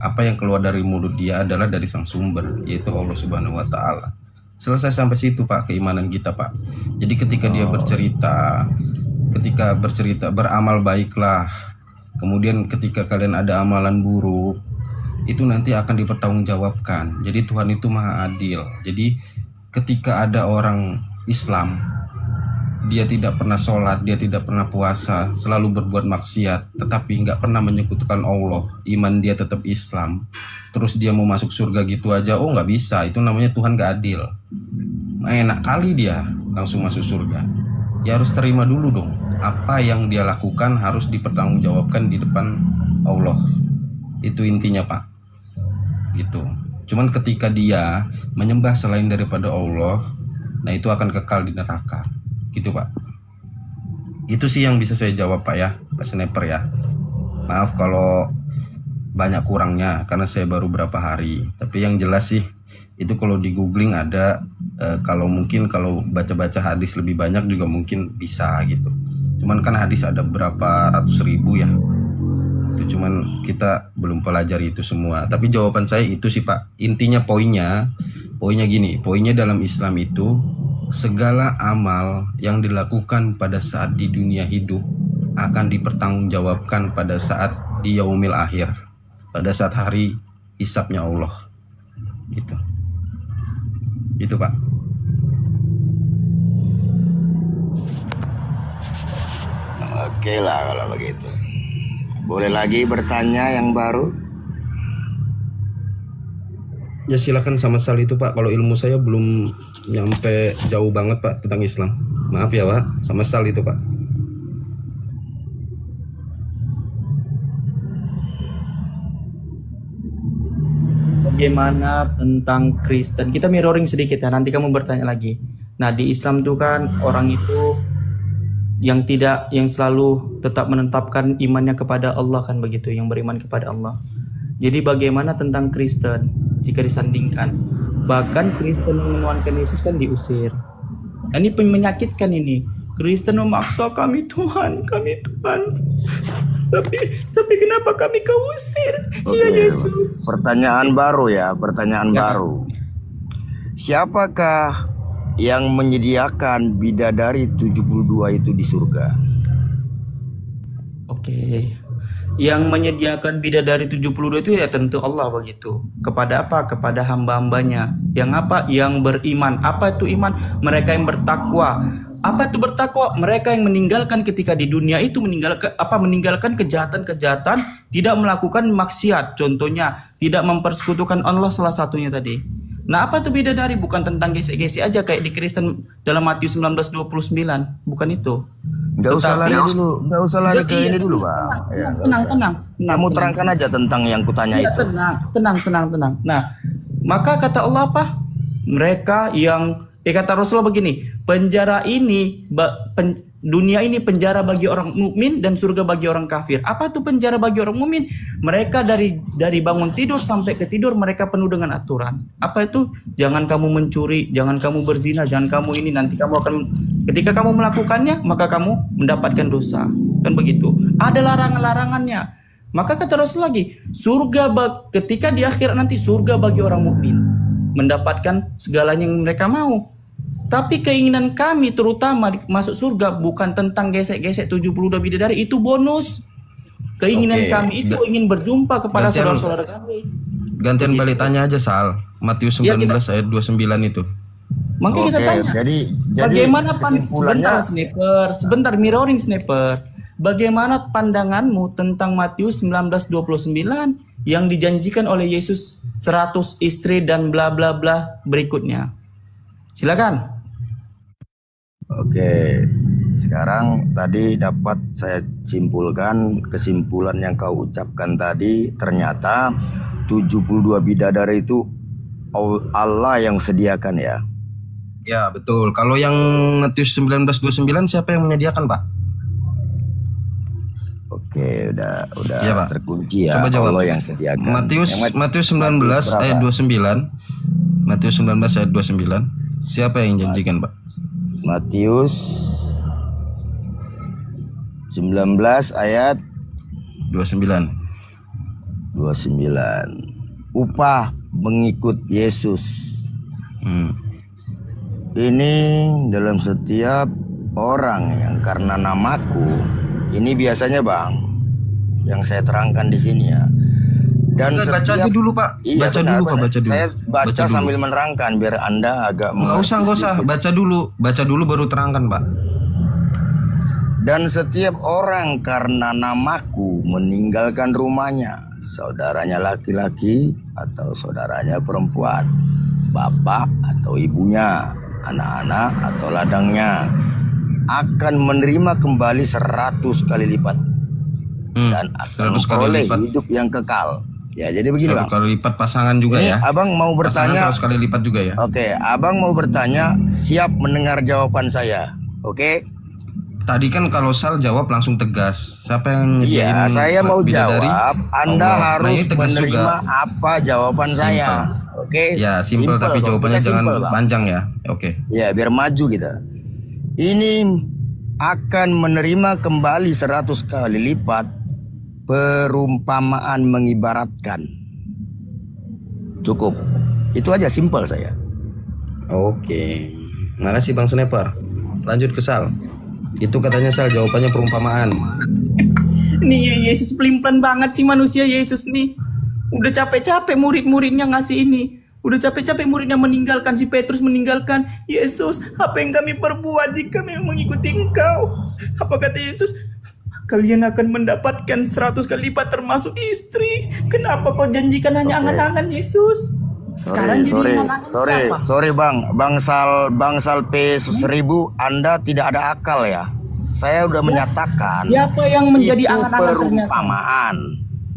apa yang keluar dari mulut dia adalah dari sang sumber, yaitu Allah Subhanahu wa taala. Selesai sampai situ Pak keimanan kita Pak. Jadi ketika dia bercerita beramal baiklah, kemudian ketika kalian ada amalan buruk, itu nanti akan dipertanggungjawabkan. Jadi Tuhan itu maha adil. Jadi ketika ada orang Islam, dia tidak pernah sholat, dia tidak pernah puasa, selalu berbuat maksiat, tetapi nggak pernah menyekutukan Allah, iman dia tetap Islam, terus dia mau masuk surga gitu aja, oh nggak bisa, itu namanya Tuhan nggak adil. Enak kali dia langsung masuk surga. Ya harus terima dulu dong, apa yang dia lakukan harus dipertanggungjawabkan di depan Allah. Itu intinya Pak, gitu. Cuman ketika dia menyembah selain daripada Allah, nah itu akan kekal di neraka, gitu Pak. Itu sih yang bisa saya jawab Pak ya, Pak Sniper ya. Maaf kalau banyak kurangnya karena saya baru berapa hari. Tapi yang jelas sih itu kalau di googling ada, kalau baca-baca hadis lebih banyak juga mungkin bisa gitu. Cuman kan hadis ada berapa ratus ribu ya. Itu cuman kita belum pelajari itu semua. Tapi jawaban saya itu sih Pak. Intinya poinnya gini, poinnya dalam Islam itu segala amal yang dilakukan pada saat di dunia hidup akan dipertanggungjawabkan pada saat di yaumil akhir, pada saat hari hisabnya Allah, gitu. Itu Pak. Oke lah kalau begitu. Boleh lagi bertanya yang baru? Ya silakan sama Sal itu Pak. Kalau ilmu saya belum nyampe jauh banget Pak tentang Islam. Maaf ya Pak, sama Sal itu Pak. Bagaimana tentang Kristen? Kita mirroring sedikit ya, nanti kamu bertanya lagi. Nah, di Islam itu kan orang itu yang selalu tetap menetapkan imannya kepada Allah kan begitu, yang beriman kepada Allah. Jadi bagaimana tentang Kristen jika disandingkan? Bahkan Kristen yang menuhankan Yesus kan diusir. Nah, ini menyakitkan ini. Kristen memaksa kami Tuhan. Tapi kenapa kami kau usir? Ya Yesus. Pertanyaan baru ya, pertanyaan baru. Siapakah yang menyediakan bidadari 72 itu di surga? Oke. Yang menyediakan bidadari 72 itu ya tentu Allah begitu. Kepada apa? Kepada hamba-hambanya. Yang apa? Yang beriman. Apa itu iman? Mereka yang bertakwa. Apa itu bertakwa? Mereka yang meninggalkan ketika di dunia itu meninggalkan kejahatan-kejahatan, tidak melakukan maksiat. Contohnya, tidak mempersekutukan Allah salah satunya tadi. Nah, apa itu bidadari? Bukan tentang gesek-gesek aja kayak di Kristen dalam Matius 19:29, bukan itu. Nggak usah lari ke ini dulu, Pak. Tenang. Kamu terangkan aja tentang yang kutanya itu. Tenang. Nah, maka kata Allah apa? Mereka yang kata Rasulullah begini, dunia ini penjara bagi orang mukmin dan surga bagi orang kafir. Apa tuh penjara bagi orang mukmin? Mereka dari bangun tidur sampai ke tidur mereka penuh dengan aturan. Apa itu? Jangan kamu mencuri, jangan kamu berzina, jangan kamu ini, nanti kamu akan, ketika kamu melakukannya maka kamu mendapatkan dosa. Kan begitu. Ada larangan-larangannya. Maka kata Rasul lagi, ketika di akhirat nanti surga bagi orang mukmin, mendapatkan segalanya yang mereka mau. Tapi keinginan kami terutama masuk surga bukan tentang gesek-gesek 72 bidadari, itu bonus. Keinginan kami itu ingin berjumpa kepada saudara-saudara kami. Gantian balik tanya aja Sal, Matius 19 ayat 29 itu. Makanya kita tanya. Jadi bagaimana sebentar mirroring sniper. Bagaimana pandanganmu tentang Matius 19:29 yang dijanjikan oleh Yesus 100 istri dan bla bla bla berikutnya? Silakan. Oke, sekarang tadi dapat saya simpulkan kesimpulan yang kau ucapkan tadi, ternyata 72 bidadari itu Allah yang sediakan ya. Ya betul. Kalau yang Matius 19:29 siapa yang menyediakan Pak? Oke, udah Ya, Pak. terkunci ya. Coba jawab. Allah yang sediakan. Matius 19 ayat 29. Matius 19 ayat 29. Siapa yang janjikan Pak? Matius 19 ayat 29. 29. Upah mengikut Yesus. Hmm. Ini dalam setiap orang yang karena namaku, ini biasanya Bang, yang saya terangkan di sini ya. Dan Baca aja setiap dulu Pak. Iya, Baca benar, dulu Pak, benar. baca dulu. Saya baca Baca dulu. sambil menerangkan biar Anda agak Nggak mengerti usah, sedikit. baca dulu baru terangkan Pak. Dan setiap orang karena namaku meninggalkan rumahnya, saudaranya laki-laki atau saudaranya perempuan, bapak atau ibunya, anak-anak atau ladangnya, akan menerima kembali 100 kali lipat dan akan 100 kali memperoleh lipat. hidup yang kekal. Ya, jadi begini 100 Bang. kali lipat pasangan juga Ini ya. Abang mau Pasangan bertanya. 100 kali lipat juga ya. Oke, Abang mau bertanya, siap mendengar jawaban saya. Oke? Tadi kan kalau Sal jawab langsung tegas. Siapa yang Iya, nyediain saya mau bidadari? jawab. Anda Allah. Nah, harus ini tegas menerima juga. apa jawaban saya. Oke? Ya, simpel tapi kok. jawabannya Kita jangan simpel, Bang. panjang ya. Oke. Ya, biar maju kita. Ini akan menerima kembali 100 kali lipat. Perumpamaan mengibaratkan. Cukup. Itu aja, simpel saya. Oke. Makasih Bang Sniper. Lanjut ke Sal. Itu katanya Sal jawabannya perumpamaan. Nih Yesus pelin-pelan banget sih manusia Yesus nih. Udah capek-capek murid-muridnya ngasih ini. Udah capek-capek muridnya meninggalkan, si Petrus meninggalkan. Yesus, apa yang kami perbuat jika kami mengikuti Engkau? Apa kata Yesus? Kalian akan mendapatkan 100 kali lipat termasuk istri. Kenapa kau janjikan hanya Oke. angan-angan Yesus? Sekarang jadi angan-angan siapa? sorry Bang, Bangsal P1000, Anda tidak ada akal ya. Saya udah menyatakan Siapa yang menjadi itu angan-angan ternyata? perumpamaan.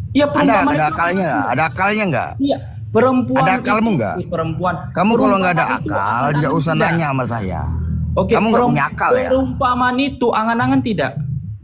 Ya Anda perumpamaan ada itu akalnya nggak? Ada akalnya nggak? Iya, perempuan Ada itu- akalmu nggak? Perempuan. Kamu kalau nggak ada Perumpamaan itu akal, angan-angan nggak usah tidak. nanya sama saya. Oke, Kamu nggak punya akal ya? Perumpamaan itu angan-angan tidak?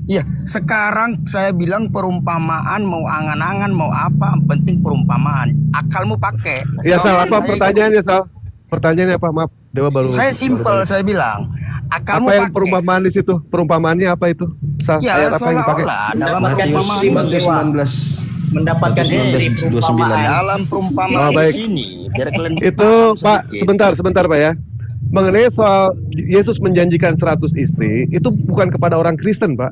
Iya, sekarang saya bilang perumpamaan, mau angan-angan, mau apa, yang penting perumpamaan. Akalmu pakai. Ya Kalau Sal, apa saya- pertanyaannya Sal? Pertanyaannya apa? Maaf, Dewa baru. Saya simpel, saya bilang. Akalmu Apa yang pakai. perumpamaan di situ? Perumpamaannya apa itu? Sal, Ya, ayat apa yang dipakai? seolah-olah dalam Mendapatkan perumpamaan, istri Matius 19. mendapatkan Matius istri 19, perumpamaan. dalam perumpamaan Oh, baik. di sini, biar kalian Itu paham Pak, sedikit. sebentar Pak ya. Mengenai soal Yesus menjanjikan 100 istri, itu bukan kepada orang Kristen Pak.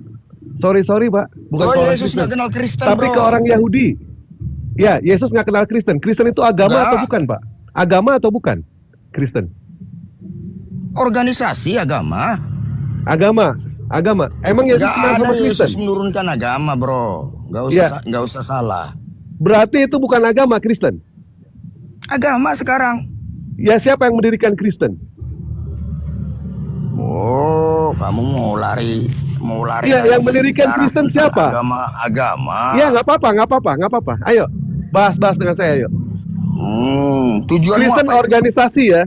Sorry Pak, bukan Oh, ke orang Yesus Kristen. nggak kenal Kristen, Tapi bro. ke orang Yahudi. Ya, Yesus nggak kenal Kristen. Kristen itu agama Nggak. atau bukan Pak? Agama atau bukan? Kristen. Organisasi agama. Agama. Emang Yesus Nggak kenal ada sama Kristen? Yesus menurunkan agama, bro. Nggak usah, Ya. nggak usah salah. Berarti itu bukan agama Kristen. Agama sekarang. Ya, siapa yang mendirikan Kristen? Oh, kamu mau lari Iya, dari yang mendirikan bicara Kristen tentang siapa? Agama. Ya, nggak apa-apa. Ayo, bahas dengan saya, ayo. Tujuanmu Kristen apa? organisasi ya.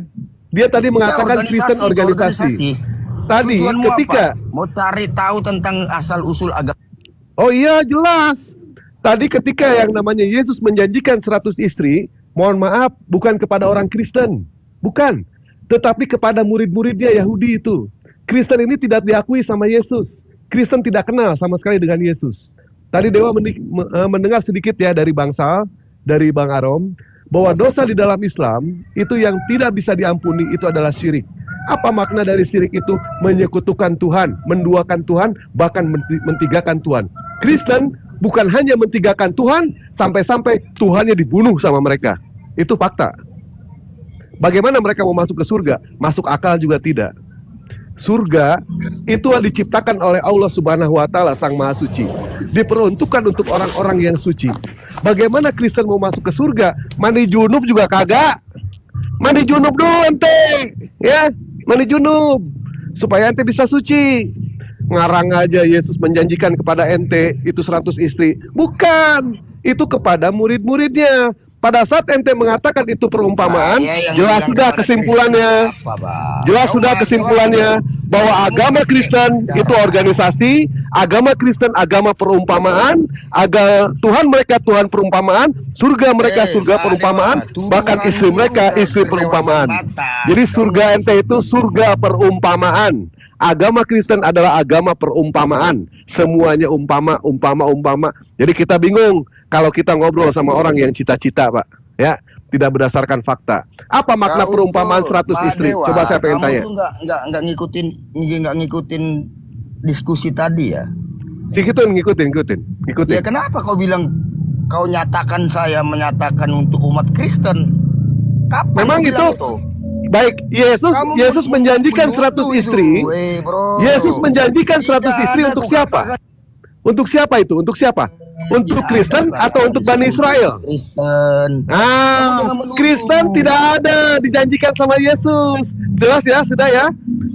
Dia tadi mengatakan Kristen itu organisasi. Tadi Tujuanmu ketika apa? Mau cari tahu tentang asal usul agama. Oh iya jelas. Tadi ketika yang namanya Yesus menjanjikan 100 istri, mohon maaf, bukan kepada orang Kristen. Bukan. Tetapi kepada murid-muridnya Yahudi itu. Kristen ini tidak diakui sama Yesus. Kristen tidak kenal sama sekali dengan Yesus. Tadi Dewa mendengar sedikit ya dari Bang Sal, dari Bang Arom, bahwa dosa di dalam Islam itu yang tidak bisa diampuni itu adalah syirik. Apa makna dari syirik itu? Menyekutukan Tuhan, menduakan Tuhan, bahkan mentigakan Tuhan. Kristen bukan hanya mentigakan Tuhan, sampai-sampai Tuhannya dibunuh sama mereka. Itu fakta. Bagaimana mereka mau masuk ke surga? Masuk akal juga tidak. Surga itu diciptakan oleh Allah Subhanahu wa Ta'ala, Sang Maha Suci. Diperuntukkan untuk orang-orang yang suci. Bagaimana Kristen mau masuk ke surga? Mandi junub juga kagak. Mandi junub dulu ente, ya. Mandi junub supaya ente bisa suci. Ngarang aja Yesus menjanjikan kepada ente itu 100 istri. Bukan, itu kepada murid-muridnya. Pada saat ente mengatakan itu perumpamaan, Saya yang jelas bilang sudah kepada kesimpulannya. Kristen apa, Bang? Jelas Kau sudah mah- kesimpulannya bahwa agama Kristen itu organisasi, agama Kristen agama perumpamaan, Tuhan mereka Tuhan perumpamaan, surga mereka surga Pak perumpamaan, Dewa, bahkan tuduhan istri mereka itu istri udah perumpamaan. kelewatan batas. Jadi surga ente itu surga perumpamaan. Agama Kristen adalah agama perumpamaan. Semuanya umpama. Jadi kita bingung. kalau kita ngobrol sama orang yang cita-cita, Pak, ya, tidak berdasarkan fakta. Apa makna Kau perumpamaan tuh, 100 Pak istri? Dewa, Coba saya pengen kamu tanya. tuh nggak ngikutin diskusi tadi ya. Ngikutin. Ya kenapa kau bilang kau menyatakan untuk umat Kristen? Kapan Memang kau bilang itu baik. Yesus menjanjikan 100 istri. Bro. Yesus menjanjikan 100 Tidak istri ada untuk kau siapa? katakan. Untuk siapa itu? Untuk siapa? Untuk Tidak Kristen ada atau untuk Bani Israel? Kristen. Ah, jangan menuduh. Kristen tidak ada dijanjikan sama Yesus. Jelas ya, sudah ya,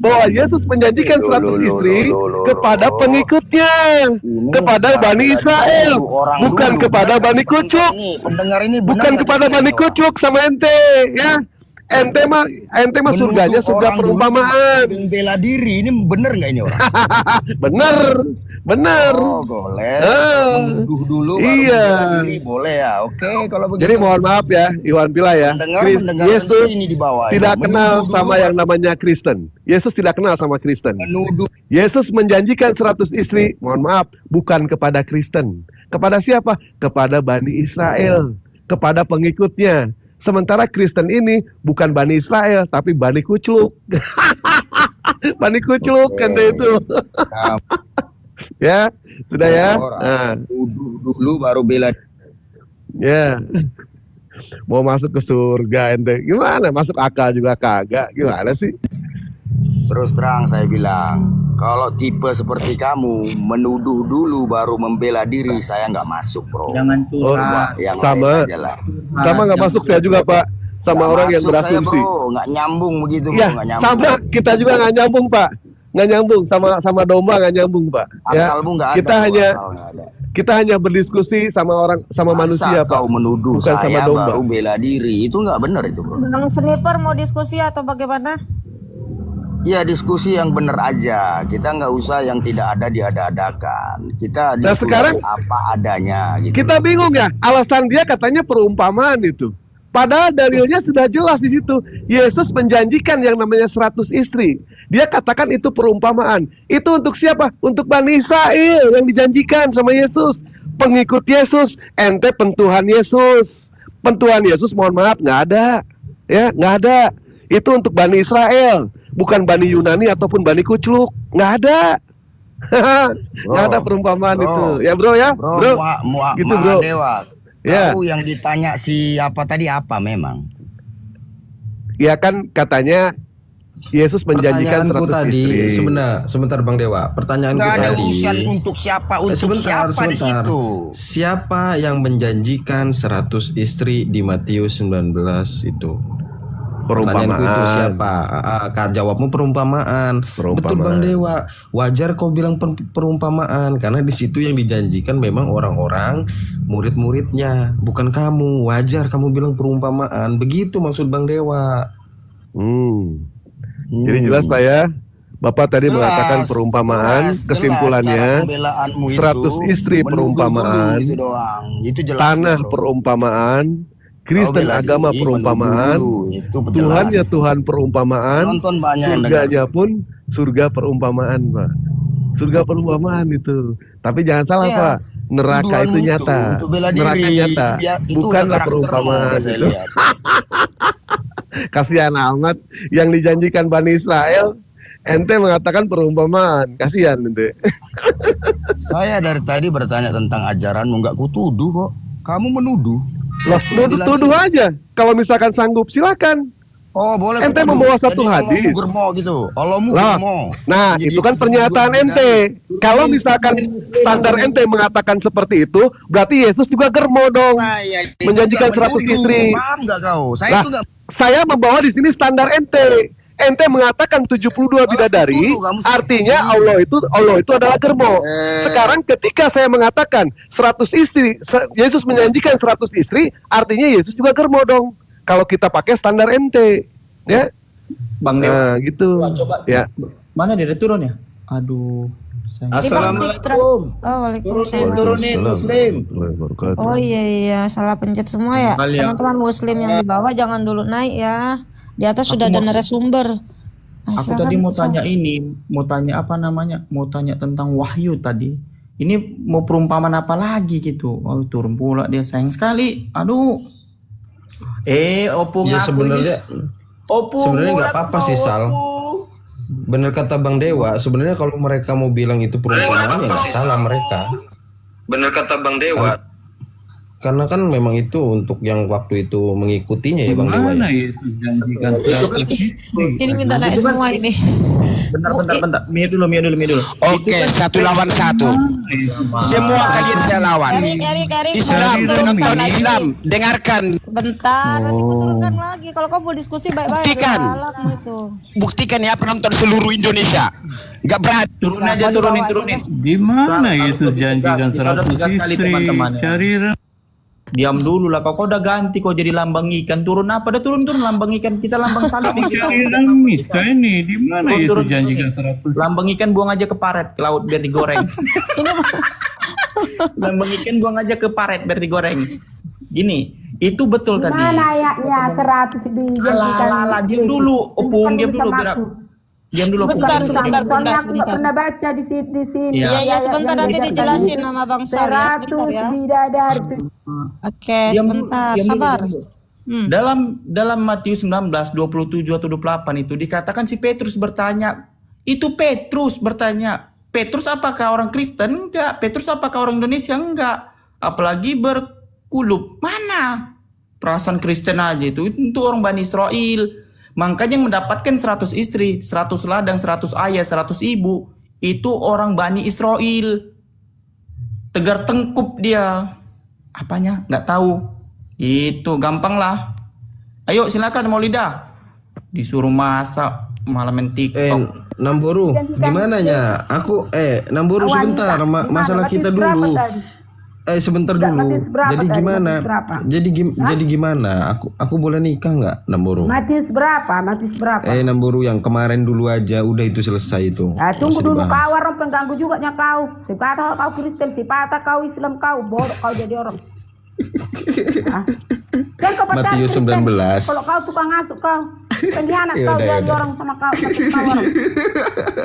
bahwa Yesus menjanjikan 100 istri kepada pengikutnya, Ini kepada Bani Israel, orang bukan dulu. kepada Benar, Bani Kucuk, pendengar ini benar bukan nggak kepada sih, Bani orang? Kucuk sama ente, ya. Ente mah Menuduh surganya surga orang dulu perumpamaan. bela diri, ini benar nggak ini orang? Bener. Oh, boleh. Ah, Menuduh dulu baru iya. bela diri, boleh ya. Oke, kalau begitu. Jadi mohon maaf ya, Iwan Pila ya. mendengar Yesus sendiri ini di bawah. tidak ya. kenal Menuduh sama dulu, yang namanya Kristen. Yesus tidak kenal sama Kristen. menuduh. Yesus menjanjikan 100 istri, mohon maaf, bukan kepada Kristen. Kepada siapa? Kepada Bani Israel, kepada pengikutnya. Sementara Kristen ini bukan Bani Israel, tapi Bani Kucluk. Bani Kucluk kan itu. Nah, Ya, sudah ya. orang Nah, menuduh dulu baru bela. ya. Mau masuk ke surga ente. Gimana? Masuk akal juga kagak. Gimana sih? Terus terang saya bilang, kalau tipe seperti kamu menuduh dulu baru membela diri, saya nggak masuk, bro. Jangan Oh, curhat. Yang sama. lain aja lah. Sama nggak masuk saya juga, Pak. Sama Nggak orang yang masuk saya, berasumsi. bro. Nggak nyambung begitu, bro. Iya, Nggak nyambung. sama kita juga nggak nyambung, Pak. Nggak nyambung sama domba nggak nyambung, Pak. Ya, Akalmu nggak ada. kita bro, hanya akal nggak ada. kita hanya berdiskusi sama Masa manusia, Pak. kau menuduh Bukan sama saya domba. baru bela diri, itu nggak benar itu, bro. Bang Sniper mau diskusi atau bagaimana? Ya diskusi yang benar aja. Kita nggak usah yang tidak ada diada-adakan. Kita Nah, diskusi sekarang apa adanya gitu. kita bingung ya, alasan dia katanya perumpamaan itu. Padahal dalilnya sudah jelas di situ. Yesus menjanjikan yang namanya 100 istri. Dia katakan itu perumpamaan. Itu untuk siapa? Untuk Bani Israel yang dijanjikan sama Yesus. Pengikut Yesus, ente pentuhan Yesus. Pentuhan Yesus mohon maaf nggak ada. Ya, nggak ada. Itu untuk Bani Israel, bukan Bani Yunani ataupun Bani Kucluk. Nggak ada. Nggak ada perumpamaan Bro. itu. Ya bro ya, Bro, bro. Gitu, bro. Dewa. Ya. Kau yang ditanya si apa tadi apa memang? Ya kan katanya Yesus menjanjikan Pertanyaanku 100 tadi, istri. sebentar Bang Dewa. Pertanyaanku Nggak ada tadi. urusan untuk siapa, untuk siapa di situ. Siapa yang menjanjikan 100 istri di Matius 19 itu? Pertanyaanku itu siapa? Jawabmu perumpamaan. Betul Bang Dewa. Wajar kau bilang perumpamaan karena di situ yang dijanjikan memang orang-orang murid-muridnya, bukan kamu. Wajar kamu bilang perumpamaan. Begitu maksud Bang Dewa. Jadi jelas Pak ya. Bapak tadi mengatakan perumpamaan, kesimpulannya 100 istri perumpamaan, itu doang. Itu jelas, tanah bro. perumpamaan, Kristen bela agama diri, perumpamaan, menuduh dulu. Itu Tuhan ya jelas. Tuhan perumpamaan, Nonton banyak yang dengar. surganya pun surga perumpamaan Pak. Surga perumpamaan itu. Tapi jangan salah Iya. Pak, neraka itu Tuduhan nyata. untuk bela diri. Neraka nyata, Itu bukan udah karaktermu, perumpamaan udah saya itu. lihat. Kasihan amat yang dijanjikan Bani Israel, ente mengatakan perumpamaan. Kasihan ente. Saya dari tadi bertanya tentang ajaranmu, nggak kutuduh kok. Kamu menuduh. Loh, tuduh aja. Kalau misalkan sanggup silakan. Oh boleh. Ente kutuduh. membawa satu Jadi hadis. Allahmu germo gitu. Allahmu Lah, germo. nah Jadi itu kan pernyataan ente. Kalau misalkan standar ente mengatakan seperti itu, berarti Yesus juga germo dong. Menjanjikan 100 istri. Paham nggak kau? Saya Lah, itu nggak. saya membawa di sini standar ente. Ente mengatakan 72 bidadari, tuduh, kamu artinya Allah itu adalah germo. Sekarang ketika saya mengatakan 100 istri, Yesus menjanjikan 100 istri, artinya Yesus juga germo dong. Kalau kita pakai standar ente, ya. Bang Dewa. Nah, gitu. Coba. Ya. Mana dia turun ya? Aduh. Assalamualaikum. Oh, waalaikumsalam. Turunin Muslim. Oh iya, salah pencet semua ya. Teman-teman Muslim yang di bawah jangan dulu naik ya. Di atas sudah ada narasumber. Aku tadi mau tanya ini, mau tanya apa namanya? Mau tanya tentang wahyu tadi. Ini mau perumpamaan apa lagi gitu? Oh, turun pula dia, sayang sekali. Aduh. Opung Ya aku sebenarnya ini. Opung. sebenarnya nggak mulak apa-apa kau, sih Sal. Opung. Bener kata Bang Dewa, sebenarnya kalau mereka mau bilang itu perumpamaan ya nggak salah mereka. Bener kata Bang Dewa. Karena kan memang itu untuk yang waktu itu mengikutinya ya Bang Dewa ya. Yesus janjikan 100 istri. Ini minta naik semua ini. Bentar. Mie dulu. Oke, 1 lawan 1. Semua kalian saya lawan. Erik, Islam, penonton Islam, dengarkan. Bentar, nanti ku turunkan lagi. Kalau kau mau diskusi baik-baik, Buktikan. lalat itu. Buktikan ya penonton seluruh Indonesia. Gak berani. Turunin. Di mana Yesus janjikan Kita udah 100 tegas sekali, istri? teman-teman, ya. Cari Diam dulu lah, kau udah ganti, kau jadi lambang ikan. Turun apa? Udah turun lambang ikan. Kita lambang salib. cari remis ini. Di mana Yesus Turun. janjikan 100? Lambang ikan buang aja ke paret, ke laut biar digoreng. Lambang ikan buang aja ke paret biar digoreng. Gini, itu betul tadi. Mana ayatnya 100 dijadikan? Alah, diam dulu. Opung, diam dulu. Diam dulu. Sebentar. Soalnya aku nggak pernah baca di sini. Iya, sebentar nanti dijelasin sama Bang Sal ya, sebentar 100 ya. bidadari. Oke, sebentar, sabar. Dalam Matius 19, 27 atau 28 itu dikatakan si Petrus bertanya. Itu Petrus bertanya. Petrus apakah orang Kristen? Enggak. Petrus apakah orang Indonesia? Enggak. Apalagi berkulub. Mana? Perasaan Kristen aja itu orang Bani Israel. Makanya yang mendapatkan 100 istri, 100 ladang, 100 ayah, 100 ibu, itu orang Bani Israel. Tegar tengkup dia. Apanya? Nggak tahu. Gitu, gampang lah. Ayo silakan Maulida. Disuruh masak, malah main TikTok. Namboru, gimana nya? Namboru sebentar, masalah kita dulu. Sebentar dulu. Jadi gimana? Jadi gimana? Aku boleh nikah nggak, Namboru? Matius berapa? Namboru yang kemarin dulu aja, udah itu selesai itu. Tunggu Masih dulu dibahas. kau orang pengganggu juga nya kau. Sepatah kau Kristen, sepatah kau Islam, kau bodoh kau jadi orang. Kan kau pacaran Matius Kristen. 19. Kalau kau tukang ngasuk kau, pengkhianat Ya kau udah, jadi ya udah. orang sama kau.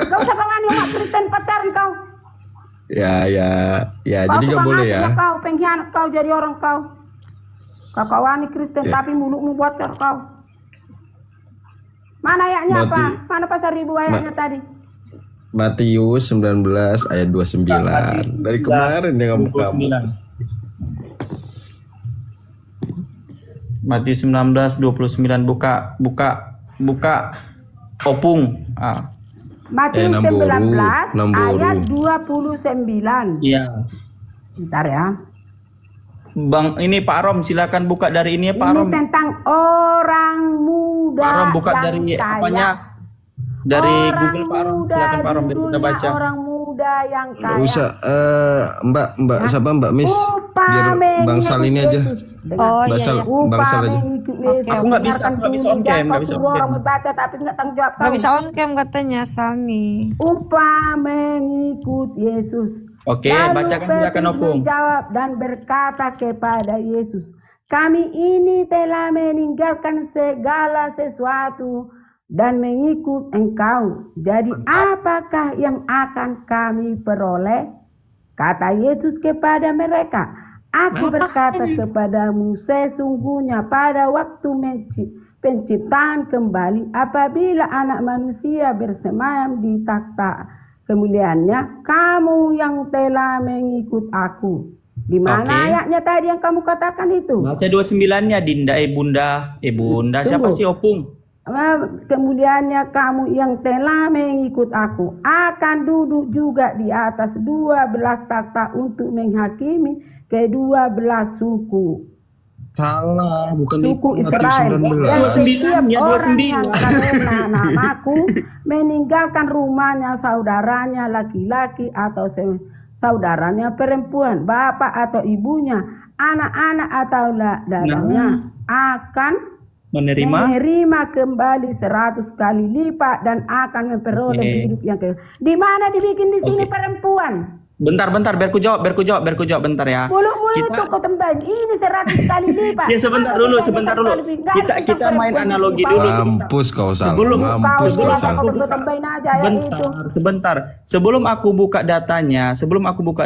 Kau usah kawani umat Kristen pacaran kau. Ya, Kau jadi nggak tukang boleh ngasuk ya. Kau pengkhianat kau jadi orang kau. Kau kawani Kristen Ya. tapi mulutmu bocor kau. Mana ayatnya apa? Mana pasal ribu ayatnya tadi? Matius 19 ayat 29. Dari kemarin ya kamu. Matius 19, 29 buka Opung. Matius Namboru, 19 Namboru. ayat 29. Iya. Bentar ya. Bang, ini Pak Rom, silakan buka dari ini ya Pak Ini Rom. tentang orang muda. Pak Rom buka yang dari kaya. apanya? Dari Orang Google Pak Rom, muda silakan Pak Rom biar di kita dunia, baca. Orang muda yang Nggak kaya. usah, Mbak siapa Mbak Miss? Biar Bang Sal ini aja. Oh Mbak iya, Sal, iya. Bang Sal aja. Aku nggak bisa on cam, nggak bisa on cam. Orang membaca tapi nggak tanggung jawab. Nggak bisa on cam katanya Sal nih. Upah mengikut Yesus. Oke, Lalu bacakan silakan Petrus Opung. menjawab dan berkata kepada Yesus, kami ini telah meninggalkan segala sesuatu dan mengikut Engkau. Jadi apakah yang akan kami peroleh? Kata Yesus kepada mereka, aku berkata kepadamu sesungguhnya pada waktu penciptaan kembali apabila anak manusia bersemayam di takhta kemuliaannya, kamu yang telah mengikut aku. Di mana Oke. ayatnya tadi yang kamu katakan itu? Baca 29-nya Dinda Bunda. Siapa Tunggu. sih Opung? Kemuliaannya kamu yang telah mengikut aku akan duduk juga di atas 12 takhta untuk menghakimi kedua belah suku. Salah, bukan Suku itu Matius Israel. 19. Dan 29, setiap ya, orang 29. yang karena namaku meninggalkan rumahnya, saudaranya laki-laki atau saudaranya perempuan, bapak atau ibunya, anak-anak atau dadanya akan menerima kembali 100 kali lipat dan akan memperoleh hidup yang kekal. Di mana dibikin di sini perempuan? Bentar, biar ku jawab bentar ya. Mulutmu itu Kita kau tembak. Ini 100 kali lipat. ya sebentar Apa dulu. bedanya 100 kali lipat? Kita main perempuan analogi itu, dulu Pak. sebentar. Mampus kau Sal. Sebelum Mampus kau Bilang Sal. aku tambahin aja ya itu. Sebentar. Sebelum aku buka datanya, Sebelum aku kita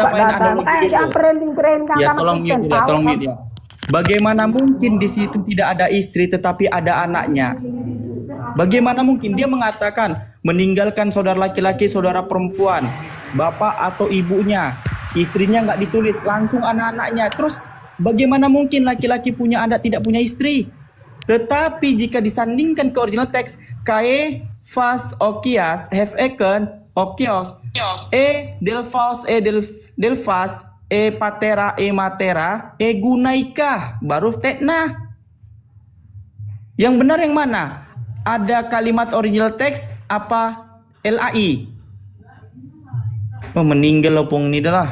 buka main data, analogi makanya jangan dulu. perending-perending Ya, sama tolong Kristen, mute ya, tahu tolong kan? mute ya. Bagaimana mungkin di situ tidak ada istri tetapi ada anaknya? Bagaimana mungkin dia mengatakan meninggalkan saudara laki-laki, saudara perempuan, bapak atau ibunya, istrinya nggak ditulis, langsung anak-anaknya. Terus bagaimana mungkin laki-laki punya anak tidak punya istri? Tetapi jika disandingkan ke original teks, kae fas okias have eken okios delfas patera matera gunaika baru tetna. Yang benar yang mana? Ada kalimat original teks apa LAI? Oh, meninggal opong ini dah lah.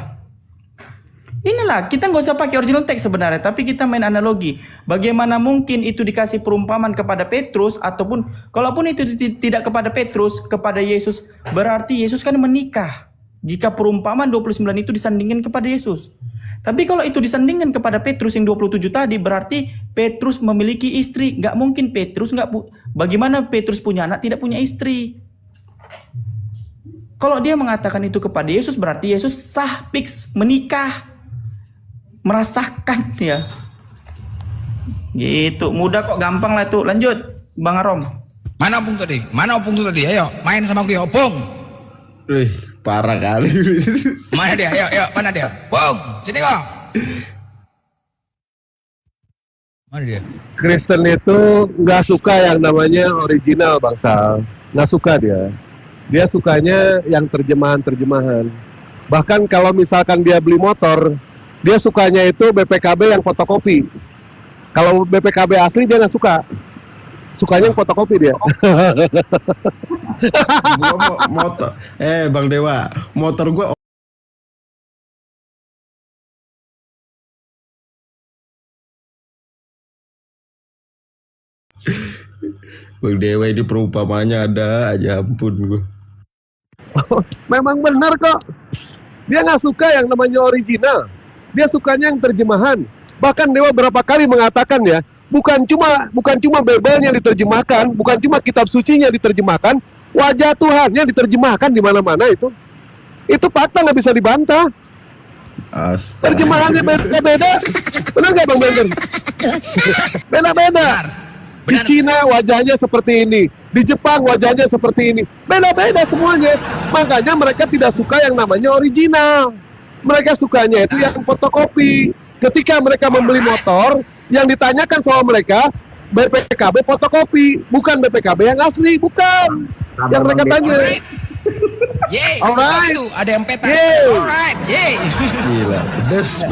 Inilah, kita nggak usah pakai original teks sebenarnya, tapi kita main analogi. Bagaimana mungkin itu dikasih perumpamaan kepada Petrus, ataupun kalaupun itu tidak kepada Petrus, kepada Yesus, berarti Yesus kan menikah. Jika perumpamaan 29 itu disandingkan kepada Yesus. Tapi kalau itu disandingkan kepada Petrus yang 27 tadi, berarti Petrus memiliki istri. Nggak mungkin Petrus bagaimana Petrus punya anak tidak punya istri? Kalau dia mengatakan itu kepada Yesus, berarti Yesus sah fix menikah. Merasakan ya. Gitu, mudah kok, gampang lah itu. Lanjut, Bang Arom. Mana opung tadi? Ayo, main sama aku ya, opung. Wih, parah kali. Mana dia? Ayo, mana dia? Opung, sini kok. Mana dia? Kristen itu nggak suka yang namanya original, Bang Sal. Nggak suka dia. Dia sukanya yang terjemahan-terjemahan. Bahkan kalau misalkan dia beli motor, dia sukanya itu BPKB yang fotokopi. Kalau BPKB asli dia nggak suka. Sukanya yang fotokopi dia. Gua motor. Bang Dewa, motor gua Bang Dewa ini perumpamanya ada aja, ampun gua. Memang benar kok. Dia nggak suka yang namanya original. Dia sukanya yang terjemahan. Bahkan Dewa berapa kali mengatakan ya, bukan cuma Bible yang diterjemahkan, bukan cuma kitab sucinya diterjemahkan, wajah Tuhannya diterjemahkan di mana-mana itu. Itu fakta, nggak bisa dibantah. Astaga. Terjemahannya beda-beda. Benar nggak Bang Bender? Beda-beda. Di Cina wajahnya seperti ini, di Jepang wajahnya seperti ini, beda-beda semuanya. Makanya mereka tidak suka yang namanya original. Mereka sukanya itu yang fotokopi. Ketika mereka membeli motor, yang ditanyakan sama mereka BPKB fotokopi, bukan BPKB yang asli, bukan. Yang mereka tanya. Yeay, Alright. itu ada yang peta. Yeay. Alright, yeay. Gila, pedes.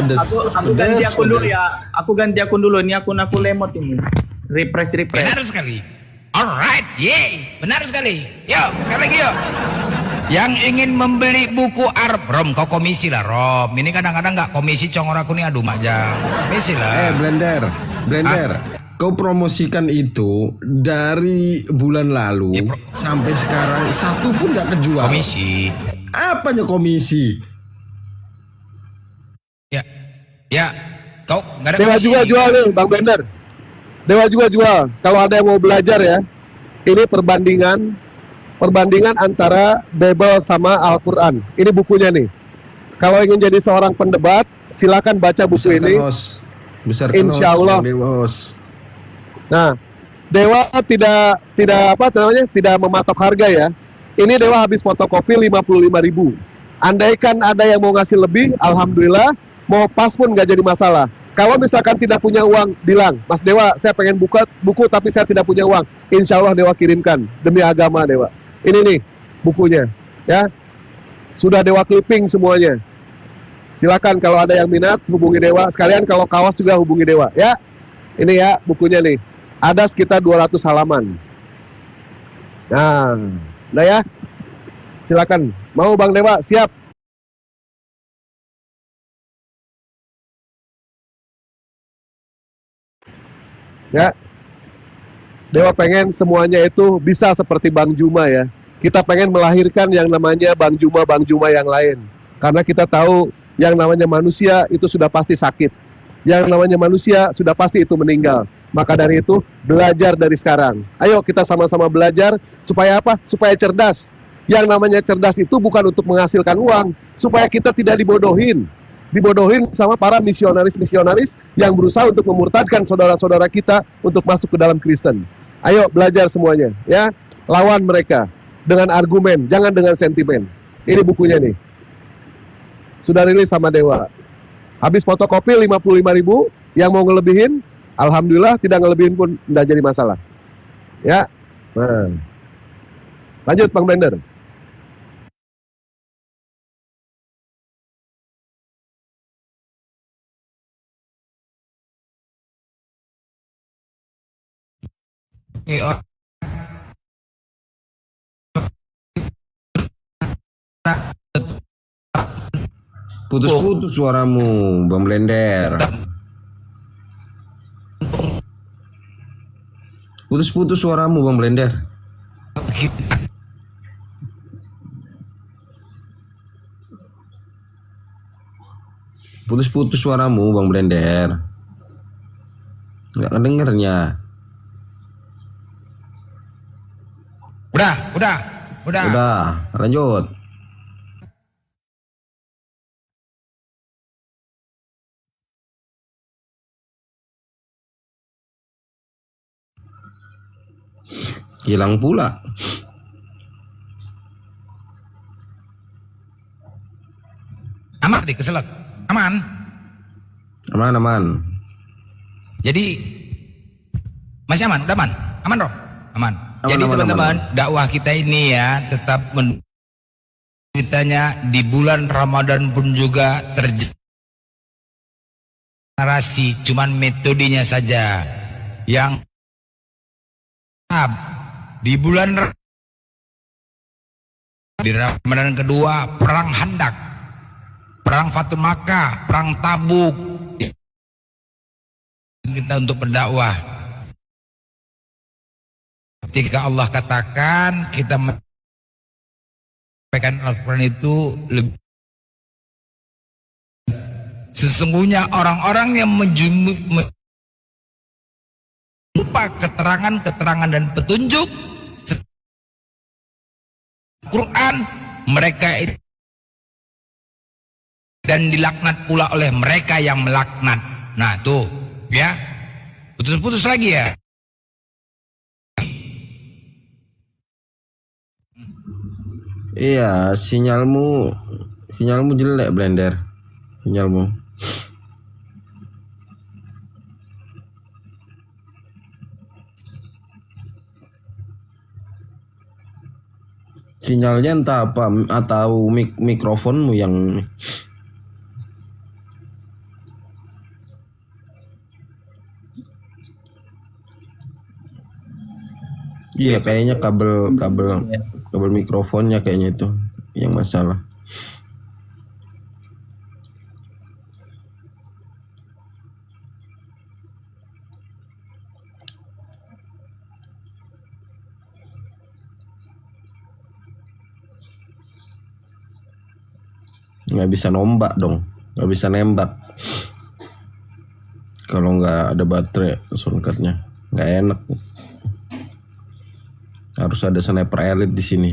Aku ganti akun dulu ya. Aku ganti akun dulu. Ini akun aku lemot ini. Refresh. Benar sekali. Alright, yeay. Benar sekali. Yuk, sekali lagi yuk. Yang ingin membeli buku Arab, Rom, kau komisi lah, Rom. Ini kadang-kadang nggak komisi congor aku nih, aduh aja. Komisi lah. Blender. Kau promosikan itu dari bulan lalu Ya, sampai sekarang satu pun nggak kejual. Komisi. Apanya komisi? Ya. Kau nggak ada Dewa komisi. juga jual nih Bang Bender. Dewa juga jual. Kalau ada yang mau belajar ya, ini perbandingan antara Bible sama Al-Quran. Ini bukunya nih. Kalau ingin jadi seorang pendebat, silakan baca buku ini. Besar Insya Allah. Nah, Dewa tidak mematok harga ya. Ini Dewa habis fotokopi 55.000. Andaikan ada yang mau ngasih lebih, alhamdulillah. Mau pas pun nggak jadi masalah. Kalau misalkan tidak punya uang, bilang, Mas Dewa, saya pengen buka buku tapi saya tidak punya uang. Insya Allah Dewa kirimkan demi agama Dewa. Ini nih bukunya, ya. Sudah Dewa clipping semuanya. Silakan kalau ada yang minat hubungi Dewa. Sekalian kalau kaos juga hubungi Dewa, ya. Ini ya bukunya nih. Ada sekitar 200 halaman. Nah ya. Silakan. Mau Bang Dewa, siap. Ya. Dewa pengen semuanya itu bisa seperti Bang Juma ya. Kita pengen melahirkan yang namanya Bang Juma yang lain. Karena kita tahu yang namanya manusia itu sudah pasti sakit. Yang namanya manusia sudah pasti itu meninggal. Maka dari itu, belajar dari sekarang. Ayo kita sama-sama belajar, supaya apa? Supaya cerdas. Yang namanya cerdas itu bukan untuk menghasilkan uang, supaya kita tidak dibodohin sama para misionaris-misionaris yang berusaha untuk memurtadkan saudara-saudara kita untuk masuk ke dalam Kristen. Ayo belajar semuanya, ya. Lawan mereka dengan argumen, jangan dengan sentimen. Ini bukunya nih. Sudah rilis sama Dewa. Habis fotokopi 55.000, yang mau ngelebihin, alhamdulillah, tidak ngelebihin pun tidak jadi masalah. Ya. Nah. Lanjut Bang Blender. Putus-putus suaramu, Bang Blender. Putus-putus suaramu, Bang Blender. Putus-putus suaramu, Bang Blender. Nggak kedengernya. Udah. Udah, lanjut. Hilang pula. Aman di keselak. Aman. Aman. Jadi masih aman, udah aman. Aman, Roh. Aman. Jadi teman-teman, dakwah kita ini ya tetap ceritanya di bulan Ramadan pun juga terjadi narasi, cuman metodenya saja yang di bulan di Ramadan kedua perang Handak, perang Fatu Makkah, perang Tabuk. Kita untuk berdakwah. Ketika Allah katakan kita menyampaikan Al-Quran itu lebih, sesungguhnya orang-orang yang lupa keterangan dan petunjuk Quran, mereka itu dan dilaknat pula oleh mereka yang melaknat. Nah tuh ya, putus-putus lagi ya. Iya, sinyalmu jelek, Blender. Sinyalmu. Sinyalnya entah apa, atau mikrofonmu yang iya, kayaknya kabel mikrofonnya kayaknya itu yang masalah. Nggak bisa nombak dong, nggak bisa nembak kalau nggak ada baterai soundcardnya, nggak enak. Harus ada sniper elite di sini.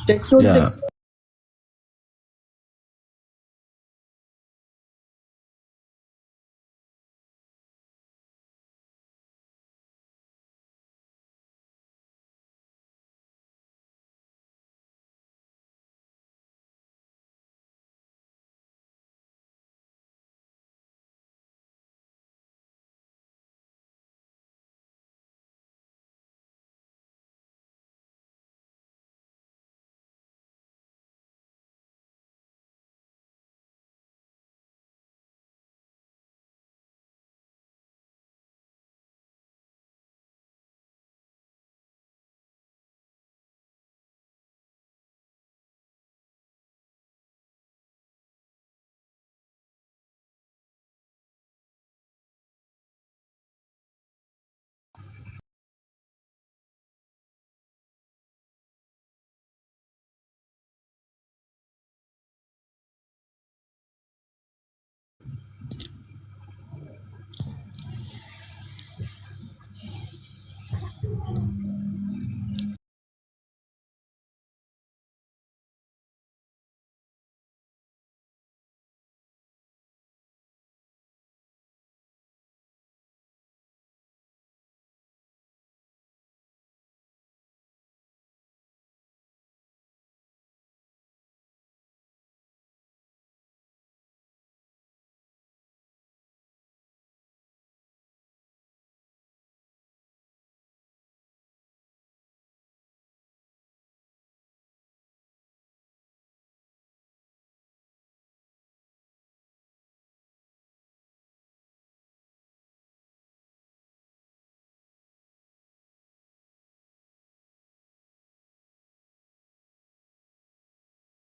Cek sound, Ya. cek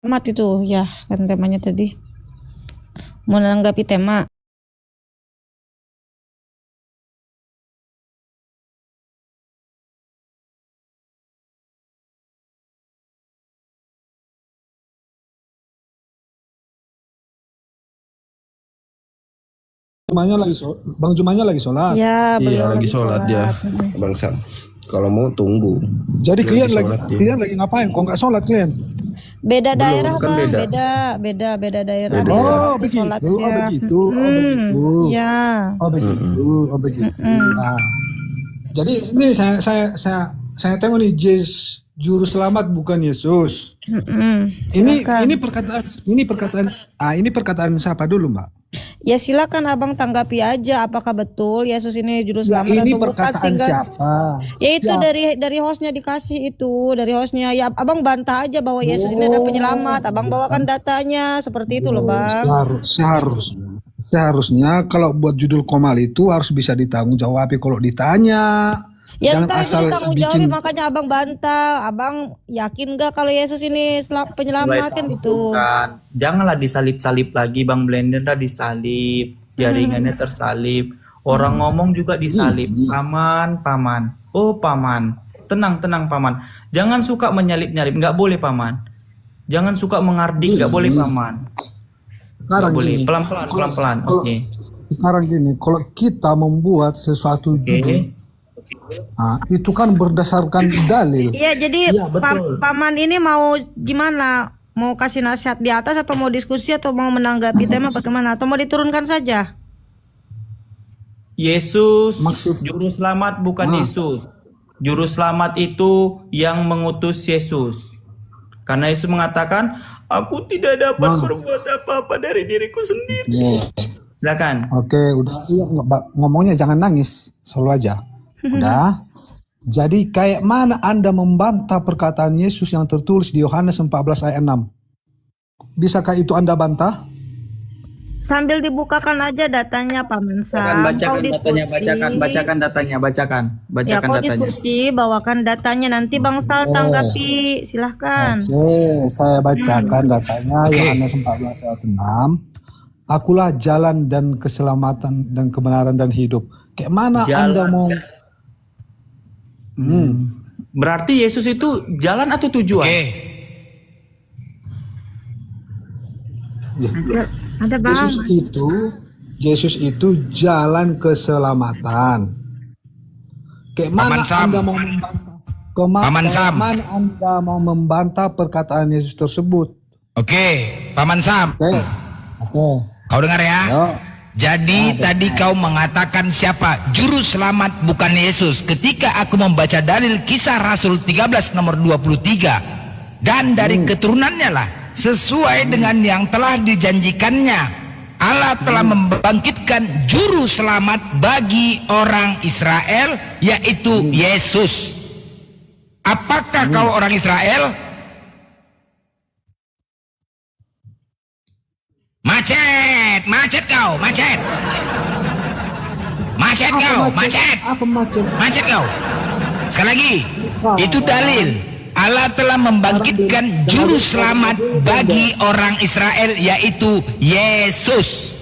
Selamat itu ya kan temanya tadi. Menanggapi tema. Bang Jumanya lagi sholat. Ya, Iya, beliau lagi sholat dia, sholat. Bang Sam. Kalau mau tunggu. Jadi Dia kalian lagi ngapain? Kok nggak sholat kalian? Beda Belum, daerah kan Bang, beda. beda daerah. Beda. Oh Di begitu, sholatnya. begitu. Ya. Oh begitu. Nah, jadi ini saya tengok nih, juru selamat bukan Yesus. Silakan. Ini perkataan siapa dulu, Mbak? Ya silakan abang tanggapi aja apakah betul Yesus ini juru Ya, selamat ini atau bukan, perkataan tinggal siapa? ya itu Ya. dari hostnya dikasih itu dari hostnya ya abang bantah aja bahwa Yesus ini adalah penyelamat, abang bawakan datanya seperti itu loh bang. Seharusnya kalau buat judul komal itu harus bisa ditanggung jawab kalau ditanya. Ya Jangan entah asal itu tanggung bikin. jawab makanya abang bantah, abang yakin gak kalau Yesus ini penyelamat kan gitu. Bukan. Janganlah disalip-salip lagi Bang Blender, dah disalip, jaringannya tersalip. Orang ngomong juga disalip. Paman. Oh paman, tenang paman. Jangan suka menyalip-nyalip, nggak boleh paman. Jangan suka mengardik, nggak boleh paman. Nggak boleh. Pelan-pelan. Oke. Sekarang gini, kalau kita membuat sesuatu judul, itu kan berdasarkan dalil. Iya jadi Iya, betul. paman ini mau gimana? Mau kasih nasihat di atas atau mau diskusi atau mau menanggapi tema bagaimana? Atau mau diturunkan saja? Yesus, Maksud- juru selamat bukan Yesus. Juru selamat itu yang mengutus Yesus. Karena Yesus mengatakan, aku tidak dapat berbuat apa-apa dari diriku sendiri. Silakan. Oke, udah. Iya, ngomongnya jangan nangis, selalu aja. Udah. Jadi kayak mana Anda membantah perkataan Yesus yang tertulis di Yohanes 14 ayat 6? Bisakah itu Anda bantah? Sambil dibukakan aja datanya Paman Sam. Bacakan Kau datanya, diskusi. bacakan datanya, bacakan Ya kau datanya. diskusi, bawakan datanya nanti Bang Sal tanggapi. Silahkan. Oke, saya bacakan datanya Yohanes 14 ayat 6. Akulah jalan dan keselamatan dan kebenaran dan hidup. Kayak mana Anda mau? Berarti Yesus itu jalan atau tujuan? Oke. Ada Bang. Yesus itu jalan keselamatan. Kayak mana Paman Sam. Anda mau membantah? Paman Kayak Sam. mana Anda mau membantah perkataan Yesus tersebut? Oke, Paman Sam. Oke. Kau dengar ya? Yo. Jadi tadi kau mengatakan siapa? Juru selamat bukan Yesus. Ketika aku membaca dalil Kisah Rasul 13 nomor 23. Dan dari keturunannya lah, sesuai dengan yang telah dijanjikannya, Allah telah membangkitkan juru selamat bagi orang Israel, yaitu Yesus. Apakah kau orang Israel? Macet kau, macet Apa macet? kau. Sekali lagi, itu dalil. Allah telah membangkitkan juru selamat bagi orang Israel, yaitu Yesus.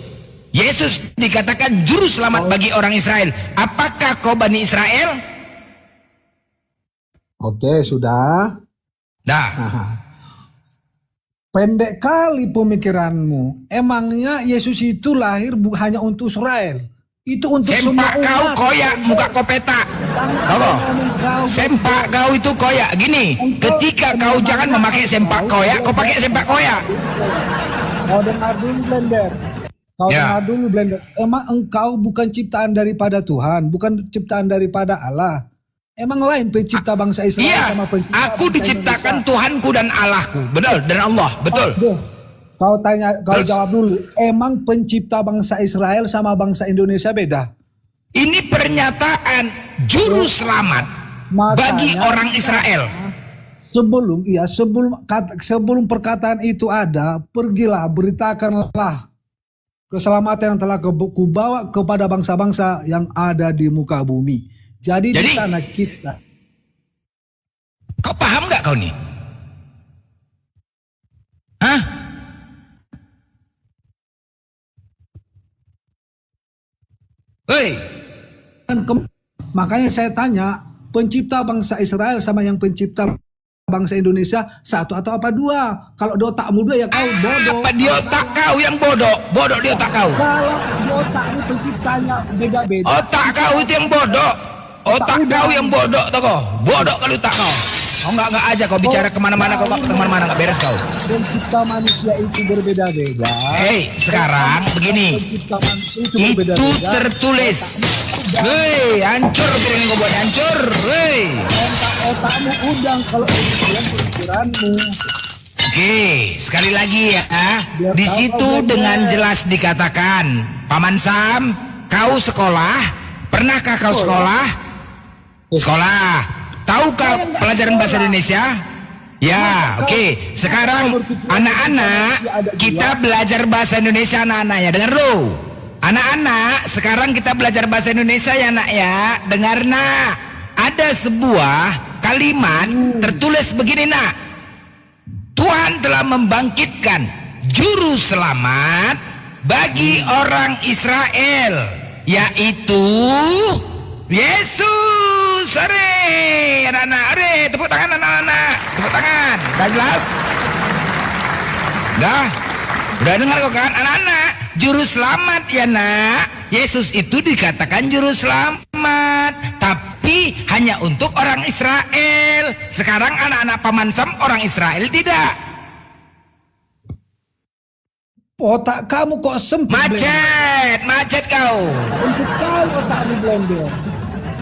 Yesus dikatakan juru selamat bagi orang Israel. Apakah kau Bani Israel? Oke, sudah. Dah. Pendek kali pemikiranmu. Emangnya Yesus itu lahir hanya untuk Israel? Itu untuk semua Sempak kau umat. koyak, muka kau petak. Tahu? Sempak kau itu koyak. Gini, ketika kau jangan memakai sempak koyak, kau pakai sempak koyak. Kau dengar dulu Blender. Ya. Emang engkau bukan ciptaan daripada Tuhan, bukan ciptaan daripada Allah. Emang lain pencipta bangsa Israel Iya, sama pencipta aku bangsa diciptakan Indonesia? Tuhanku dan Allahku. Betul, dan Allah. Betul. Aduh, kau Terus? jawab dulu. Emang pencipta bangsa Israel sama bangsa Indonesia beda? Ini pernyataan juru selamat bagi Makanya- orang Israel. Sebelum perkataan itu ada, pergilah beritakanlah keselamatan yang telah kubawa kepada bangsa-bangsa yang ada di muka bumi. Jadi di Jadi- sana kita. Kau paham nggak kau nih? Hei, Makanya saya tanya, pencipta bangsa Israel sama yang pencipta bangsa Indonesia satu atau apa dua? Kalau di otakmu dua ya kau bodoh. apa di otak kau yang bodoh? Bodoh di otak kau. Kalau di otakmu penciptanya beda-beda. Otak kau itu yang bodoh. Otak kau yang bodoh, toko. Bodoh kali otak kau. Kau nggak aja kau bicara kemana-mana, kau kemana-mana nggak beres kau. Pencipta manusia itu berbeda-beda. Hei, sekarang begini. Pencipta manusia itu Itu berbeda-beda. tertulis. Hei, hancur piring kau buat hancur. Hei. Otakmu udang kalau itu pemikiranmu. Oke, sekali lagi ya. Di situ dengan jelas dikatakan, Paman Sam, kau sekolah? Pernahkah kau sekolah? Sekolah. Tahukah pelajaran bahasa Indonesia? Ya, oke. Sekarang anak-anak kita belajar bahasa Indonesia anak-anaknya. Dengar dulu. Anak-anak, sekarang kita belajar bahasa Indonesia ya nak ya. Dengar nak. Ada sebuah kalimat tertulis begini nak. Tuhan telah membangkitkan juru selamat bagi orang Israel, yaitu Yesus. Hore, anak-anak, hore, tepuk tangan anak-anak, tepuk tangan. Udah jelas? Udah dengar kok kan anak-anak? Juru selamat ya nak. Yesus itu dikatakan juru selamat, tapi hanya untuk orang Israel. Sekarang anak-anak Paman Sam orang Israel tidak. Otak kamu kok sempit. Macet kau. Untuk kali otakmu blender.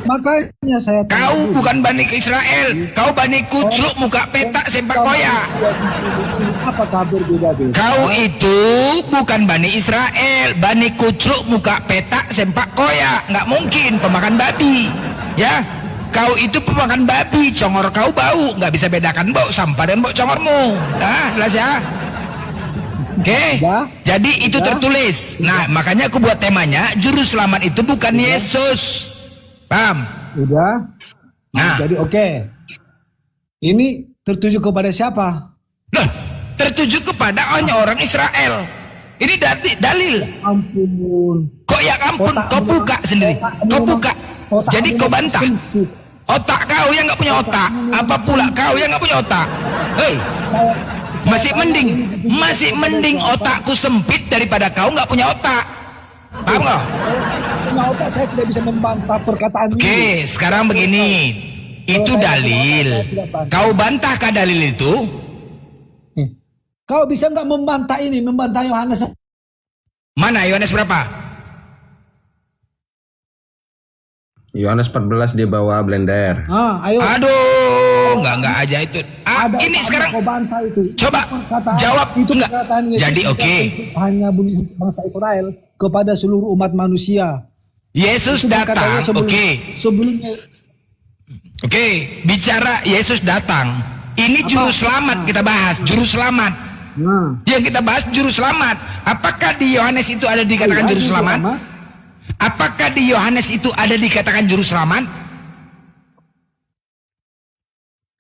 Makanya saya Kau bukan Bani Israel, kau Bani Kucuk muka petak sempak koyak. Apakah berbeda-beda? Kau itu bukan Bani Israel, Bani Kucuk muka petak sempak koyak. Nggak mungkin pemakan babi, ya. Kau itu pemakan babi, congor kau bau, nggak bisa bedakan bau sampah dan bau congormu. Nah, jelas ya. Oke, jadi itu tertulis. Nah, makanya aku buat temanya, juru selamat itu bukan Yesus. Paham? Udah. Nah, Jadi oke. Ini tertuju kepada siapa? Loh, tertuju kepada hanya orang Israel. Ini dalil. Ampun. Kok ya ampun, kau buka sendiri. Kau buka. Jadi kau bantah. Otak kau yang nggak punya otak. Apa pula kau yang nggak punya otak? Hei, masih mending otakku sempit daripada kau nggak punya otak. Paham nggak? Punya otak saya tidak bisa membantah perkataan ini. Oke, sekarang begini. Itu dalil. Kau bantahkah dalil itu? Kau bisa nggak membantah ini, membantah Yohanes? Mana Yohanes berapa? Yohanes 14 dia bawa blender. Ayo. Aduh, enggak aja itu. Ini sekarang kau bantah itu. coba Perkataan jawab itu enggak. perkataan Yesus Jadi tidak oke. untuk hanya bangsa Israel kepada seluruh umat manusia. Yesus Itu datang. perkataannya Oke. Sebelumnya Oke, bicara Yesus datang. Ini juru selamat kita bahas, juru selamat. Nah, Yang kita bahas juru selamat. Apakah di Yohanes itu ada dikatakan juru selamat? Apakah di Yohanes itu ada dikatakan juru selamat?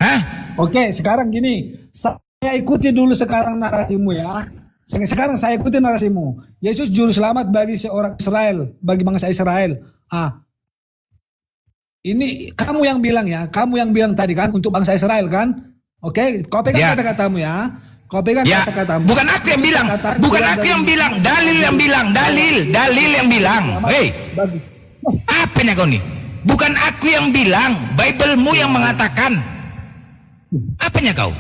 Hah? Oke, sekarang gini, saya ikuti dulu sekarang narasimu ya. Sekarang saya ikuti narasimu. Yesus juru selamat bagi seorang Israel, bagi bangsa Israel. Ini kamu yang bilang ya, kamu yang bilang tadi kan untuk bangsa Israel kan? Oke, kau pegang kata-katamu ya. Kau pegang kata-katamu. Bukan aku yang bilang, bukan aku yang bilang, dalil yang bilang, dalil yang bilang. Hei, apanya kau nih? Bukan aku yang bilang, Bible-mu yang mengatakan. Apanya kau?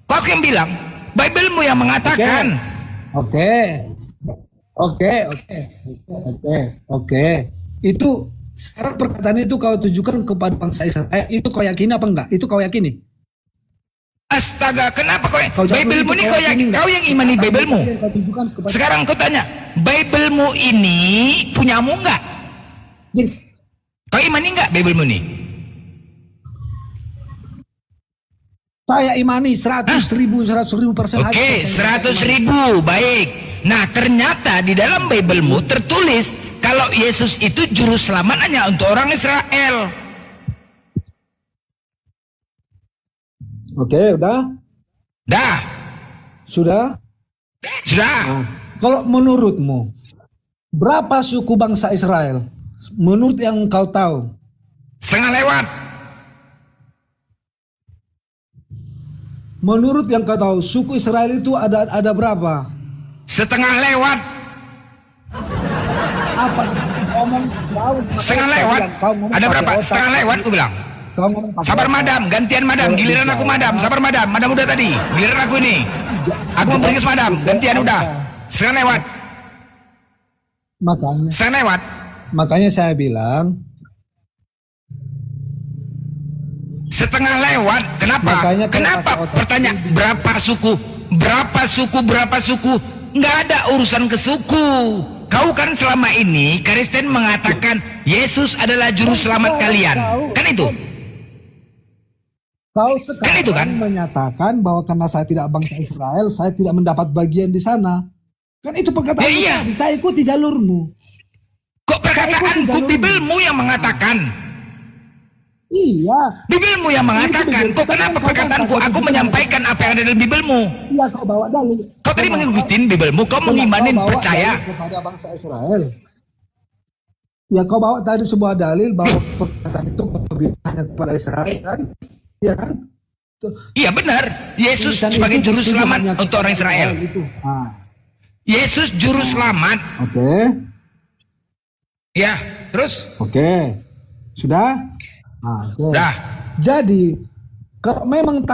Kau aku yang bilang, Bible-mu yang mengatakan. Oke. Itu sekarang perkataan itu kau tujukan kepada bangsa Israel. Itu kau yakini apa enggak? Itu kau yakini? Astaga, kenapa kau Bible-mu ini kau yang imani Bible-mu? Sekarang kau tanya, Bible-mu ini punyamu enggak? Kau imani enggak Bible-mu ini? Saya imani 100.000%. Oke, 100.000, baik. Nah, ternyata di dalam Bible-mu tertulis kalau Yesus itu juru selamat hanya untuk orang Israel. Oke, udah? Dah. Sudah? Sudah. Kalau menurutmu Berapa suku bangsa Israel? Menurut yang kau tahu. Setengah lewat. Menurut yang kau tahu, suku Israel itu ada berapa? Setengah lewat. Apa? Setengah lewat. Ada berapa? Setengah lewat aku bilang. Sabar madam, gantian madam, giliran aku madam, sabar madam, madam udah tadi, giliran aku ini. Aku mau pergi madam, gantian udah. Setengah lewat. Setengah lewat. Makanya saya bilang setengah lewat. Kenapa? Kenapa? Pertanyaan berapa suku? Berapa suku? Berapa suku? Nggak ada urusan ke suku. Kau kan selama ini Kristen mengatakan Yesus adalah juru selamat kalian. Kan itu? kau sekarang Kan itu kan? menyatakan bahwa karena saya tidak bangsa Israel, saya tidak mendapat bagian di sana. Kan itu perkataan Ya, iya. tadi. Saya ikuti jalurmu. Kok perkataanku Bibelmu yang mengatakan? Iya. Bibelmu yang mengatakan. Kok kenapa perkataanku? Aku menyampaikan apa yang ada dalam Bibelmu. Iya, kau bawa dalil. Kau tadi mengikuti Bibelmu, kau mengimanin, bawa percaya. dalil kepada bangsa Israel. Ya, kau bawa tadi sebuah dalil bahwa perkataan itu hanya kepada Israel kan? Iya kan? Iya benar. Yesus Tulisan sebagai itu juru hanya selamat kepada untuk orang Israel. itu. Ah, Yesus juru selamat. oke. Ya, terus? Oke. Sudah? Nah, oke. Dah. Jadi, kalau memang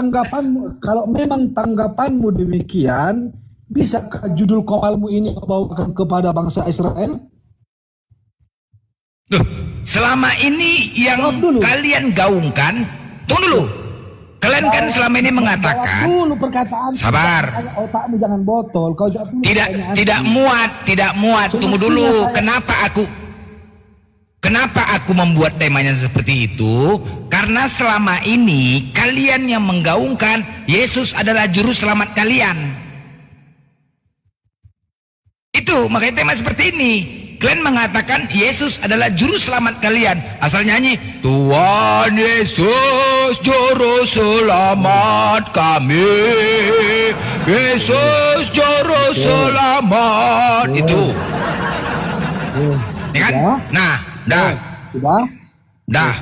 tanggapanmu demikian, bisakah judul komalmu ini kau bawakan kepada bangsa Israel? Loh, selama ini yang Jawab dulu. kalian gaungkan, tunggu dulu. Kalian kan selama ini mengatakan, Jawab dulu perkataan. Sabar. Otakmu jangan botol. Kau jawab dulu pertanyaan. tidak muat. Tunggu dulu. Kenapa aku membuat temanya seperti itu? Karena selama ini kalian yang menggaungkan Yesus adalah juru selamat kalian. Itu makanya tema seperti ini. Kalian mengatakan Yesus adalah juru selamat kalian. Asal nyanyi Tuhan Yesus juru selamat kami, Yesus juru selamat. Itu ya kan? Nah, dah. Sudah? Dah.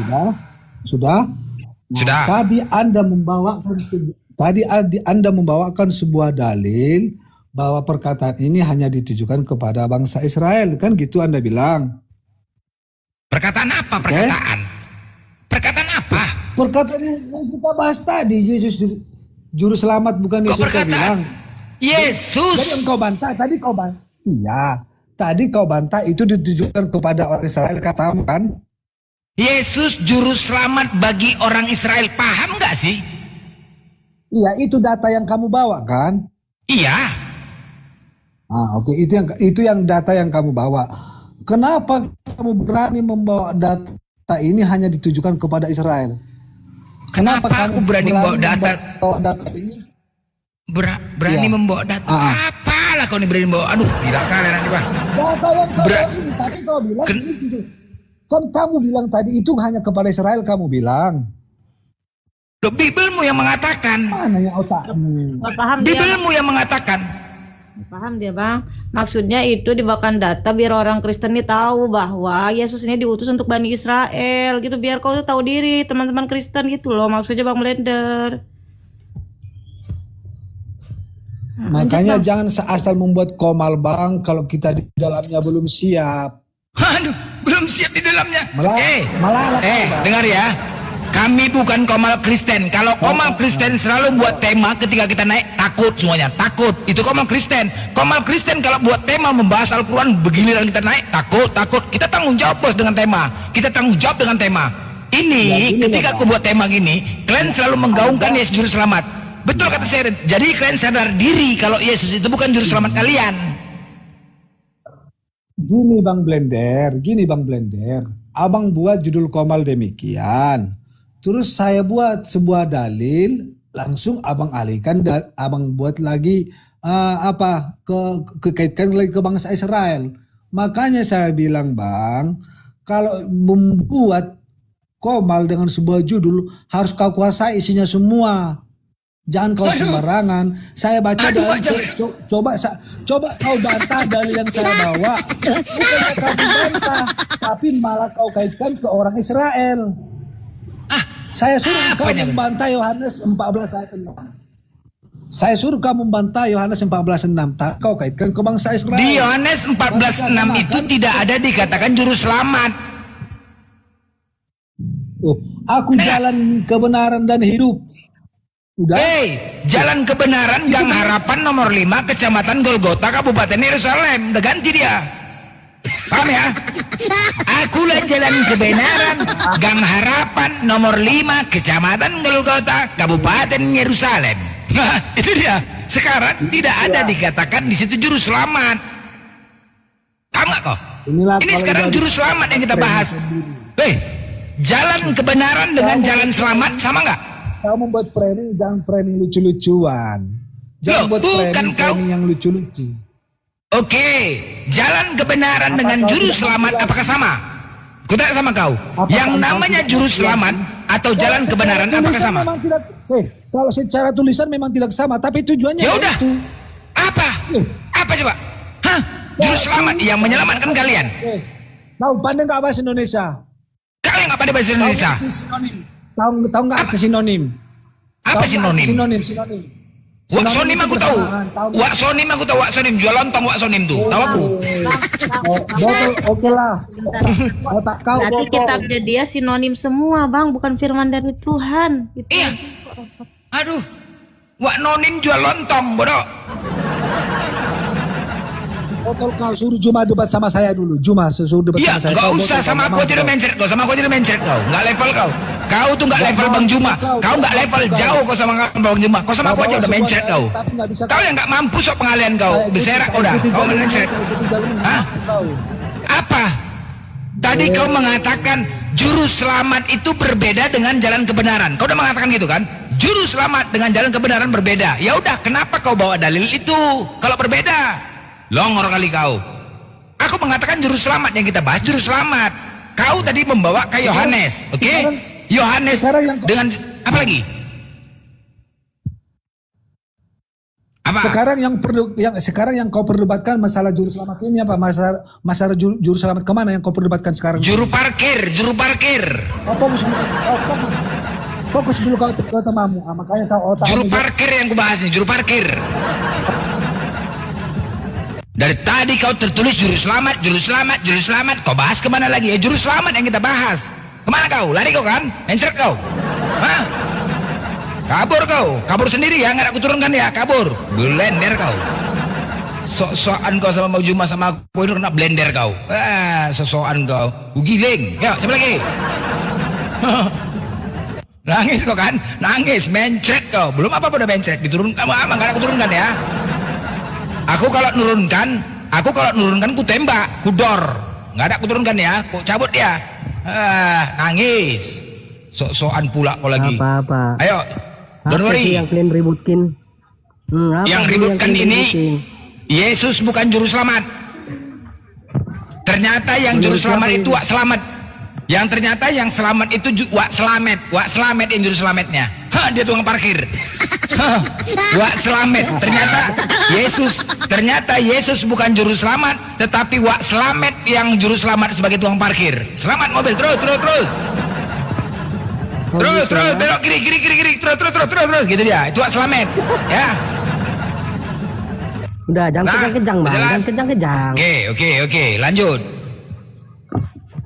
Sudah? Sudah. Tadi Anda membawakan sebuah dalil bahwa perkataan ini hanya ditujukan kepada bangsa Israel, kan gitu Anda bilang. Perkataan apa? Perkataan apa? Perkataan yang kita bahas tadi, Yesus juru selamat bukan Kok Yesus kau perkataan? bilang. Yesus. Jadi yang kau bantah, Iya, tadi kau bantah itu ditujukan kepada orang Israel, katamu kan? Yesus juru selamat bagi orang Israel. Paham nggak sih? Iya, itu data yang kamu bawa kan? Iya. Oke, itu yang data yang kamu bawa. Kenapa kamu berani membawa data ini hanya ditujukan kepada Israel? Kenapa aku berani membawa data? Data ini? Berani Iya. membawa data? Apalah kau ini berani membawa? Aduh, tidak kalian nanti Pak. Data yang kau bawa ini, tapi kau bilang ini tujuh. Kan kamu bilang tadi itu hanya kepada Israel, kamu bilang. Loh, Bibelmu yang mengatakan. Mana yang otakmu? Nggak paham dia. Bibelmu yang mengatakan. Paham dia bang, maksudnya itu dibawakan data biar orang Kristen ini tahu bahwa Yesus ini diutus untuk Bani Israel gitu, biar kau tuh tahu diri teman-teman Kristen gitu loh, maksudnya Bang Blender. Makanya jangan asal membuat komal bang kalau kita di dalamnya belum siap. Aduh, belum siap di dalamnya. Malah Dengar ya. Kami bukan komal Kristen. Kalau komal Kristen selalu buat tema ketika kita naik takut semuanya, takut. Itu komal Kristen. Komal Kristen kalau buat tema membahas Al-Quran, begiliran kita naik takut. Kita tanggung jawab bos dengan tema. Kita tanggung jawab dengan tema. Ini ketika aku buat tema gini, kalian selalu menggaungkan Yesus juru selamat. Betul kata saya. Jadi kalian sadar diri kalau Yesus itu bukan juru selamat kalian. Gini Bang Blender, abang buat judul komal demikian. Terus saya buat sebuah dalil, langsung abang alihkan, abang buat lagi kaitkan lagi ke bangsa Israel. Makanya saya bilang bang, kalau membuat komal dengan sebuah judul harus kau kuasai isinya semua. Jangan kau sembarangan. Saya baca dalam coba kau bantah dalil yang saya bawa. Bukan kau bantah, tapi malah kau kaitkan ke orang Israel. Saya suruh kau membantah Yohanes 14 ayat 6. Saya suruh kamu membantah Yohanes 14:6. Tak kau kaitkan ke bangsa Israel. Di Yohanes 14:6 itu tidak ada dikatakan juru selamat. Oh, aku jalan kebenaran dan hidup. Udah. Jalan kebenaran Gang Harapan nomor 5 Kecamatan Golgota Kabupaten Yerusalem. Udah ganti dia. Paham ya? Akulah jalan kebenaran Gang Harapan nomor 5 Kecamatan Golgota Kabupaten Yerusalem. Nah, itu dia. Sekarang tidak ada dikatakan di situ juru selamat. Paham nggak kok? Ini sekarang juru selamat yang kita bahas. Jalan kebenaran dengan jalan selamat sama nggak? Kau membuat framing, jangan framing lucu-lucuan. Jangan buat framing yang lucu-lucu. Oke, jalan kebenaran dengan juru selamat apakah sama? Kutanya sama kau. Yang namanya juru selamat atau jalan kebenaran apakah sama? Kalau secara tulisan memang tidak sama, tapi tujuannya ya udah. itu. Apa? Apa coba? Hah? Juru selamat yang menyelamatkan kalian. Tahu pandai nggak bahasa Indonesia? Kalian nggak pandai bahasa Indonesia? Tahu nggak arti sinonim? Apa sinonim? Sinonim. Waksonim aku tahu. Waksonim aku tahu. Waksonim jual lontong. Waksonim tuh. Tahu aku. Botol oke lah. Berarti kitabnya dia sinonim semua, Bang, bukan firman dari Tuhan. Itu iya. Aduh. Waknonim jual lontong, bodoh. Botol kau suruh Juma debat sama saya dulu. Juma suruh debat sama saya. Iya, nggak usah sama aku aja mencret kau. Sama aku aja mencret kau. Nggak level kau. Kau tuh nggak level Bang Juma. Kau nggak level jauh kau sama Bang Juma. Kau sama aku aja udah mencret kau. Kau yang nggak mampu sok pengalian kau. Beserak kau dah. Kau mencret. Hah? Apa? Tadi kau mengatakan juru selamat itu berbeda dengan jalan kebenaran. Kau udah mengatakan gitu kan? Juru selamat dengan jalan kebenaran berbeda. Ya udah, kenapa kau bawa dalil itu? Kalau berbeda, longor kali kau. Aku mengatakan juru selamat yang kita bahas juru selamat. Kau tadi membawa ke Yohanes, oke? Yohanes dengan apa lagi? Apa? Sekarang yang kau perdebatkan masalah juru selamat ini apa? Masalah juru selamat kemana yang kau perdebatkan sekarang? Juru parkir. Fokus dulu kau temamu. Makanya kau otak. Juru parkir yang kubahas nih, juru parkir. Dari tadi kau tertulis juru selamat. Kau bahas kemana lagi? Ya juru selamat yang kita bahas. Kemana kau? Lari kau kan? Mencret kau? Hah? Kabur sendiri ya, nggak aku turunkan ya, kabur. Blender kau. Sok-sokan kau sama Bang Juma sama aku itu kena blender kau. Sok-sokan kau. Giling. Ya, siapa lagi? Nangis kau kan? Nangis, mencret kau. Belum apa-apa udah mencret. Diturunkan, nggak ada aku turunkan ya. Aku kalau nurunkan ku tembak, ku dor. Nggak ada aku turunkan ya, ku cabut dia. Nangis. Sok-sokan pula kau lagi. Apa-apa. Ayo, don't worry. Yang kalian ributkin? Yang ributkan ini Yesus bukan juru selamat. Ternyata yang juru selamat itu wak selamat. Yang ternyata yang selamat itu wak selamat yang juru selamatnya. Dia tukang parkir. Wak selamat. Ternyata Yesus bukan juru selamat, tetapi wak selamat yang juru selamat sebagai tukang parkir. Selamat mobil terus. Terus belok kiri terus gitu dia. Itu wak selamat. Ya. Udah, jangan kejang Bang. Jangan kejang. Oke, lanjut.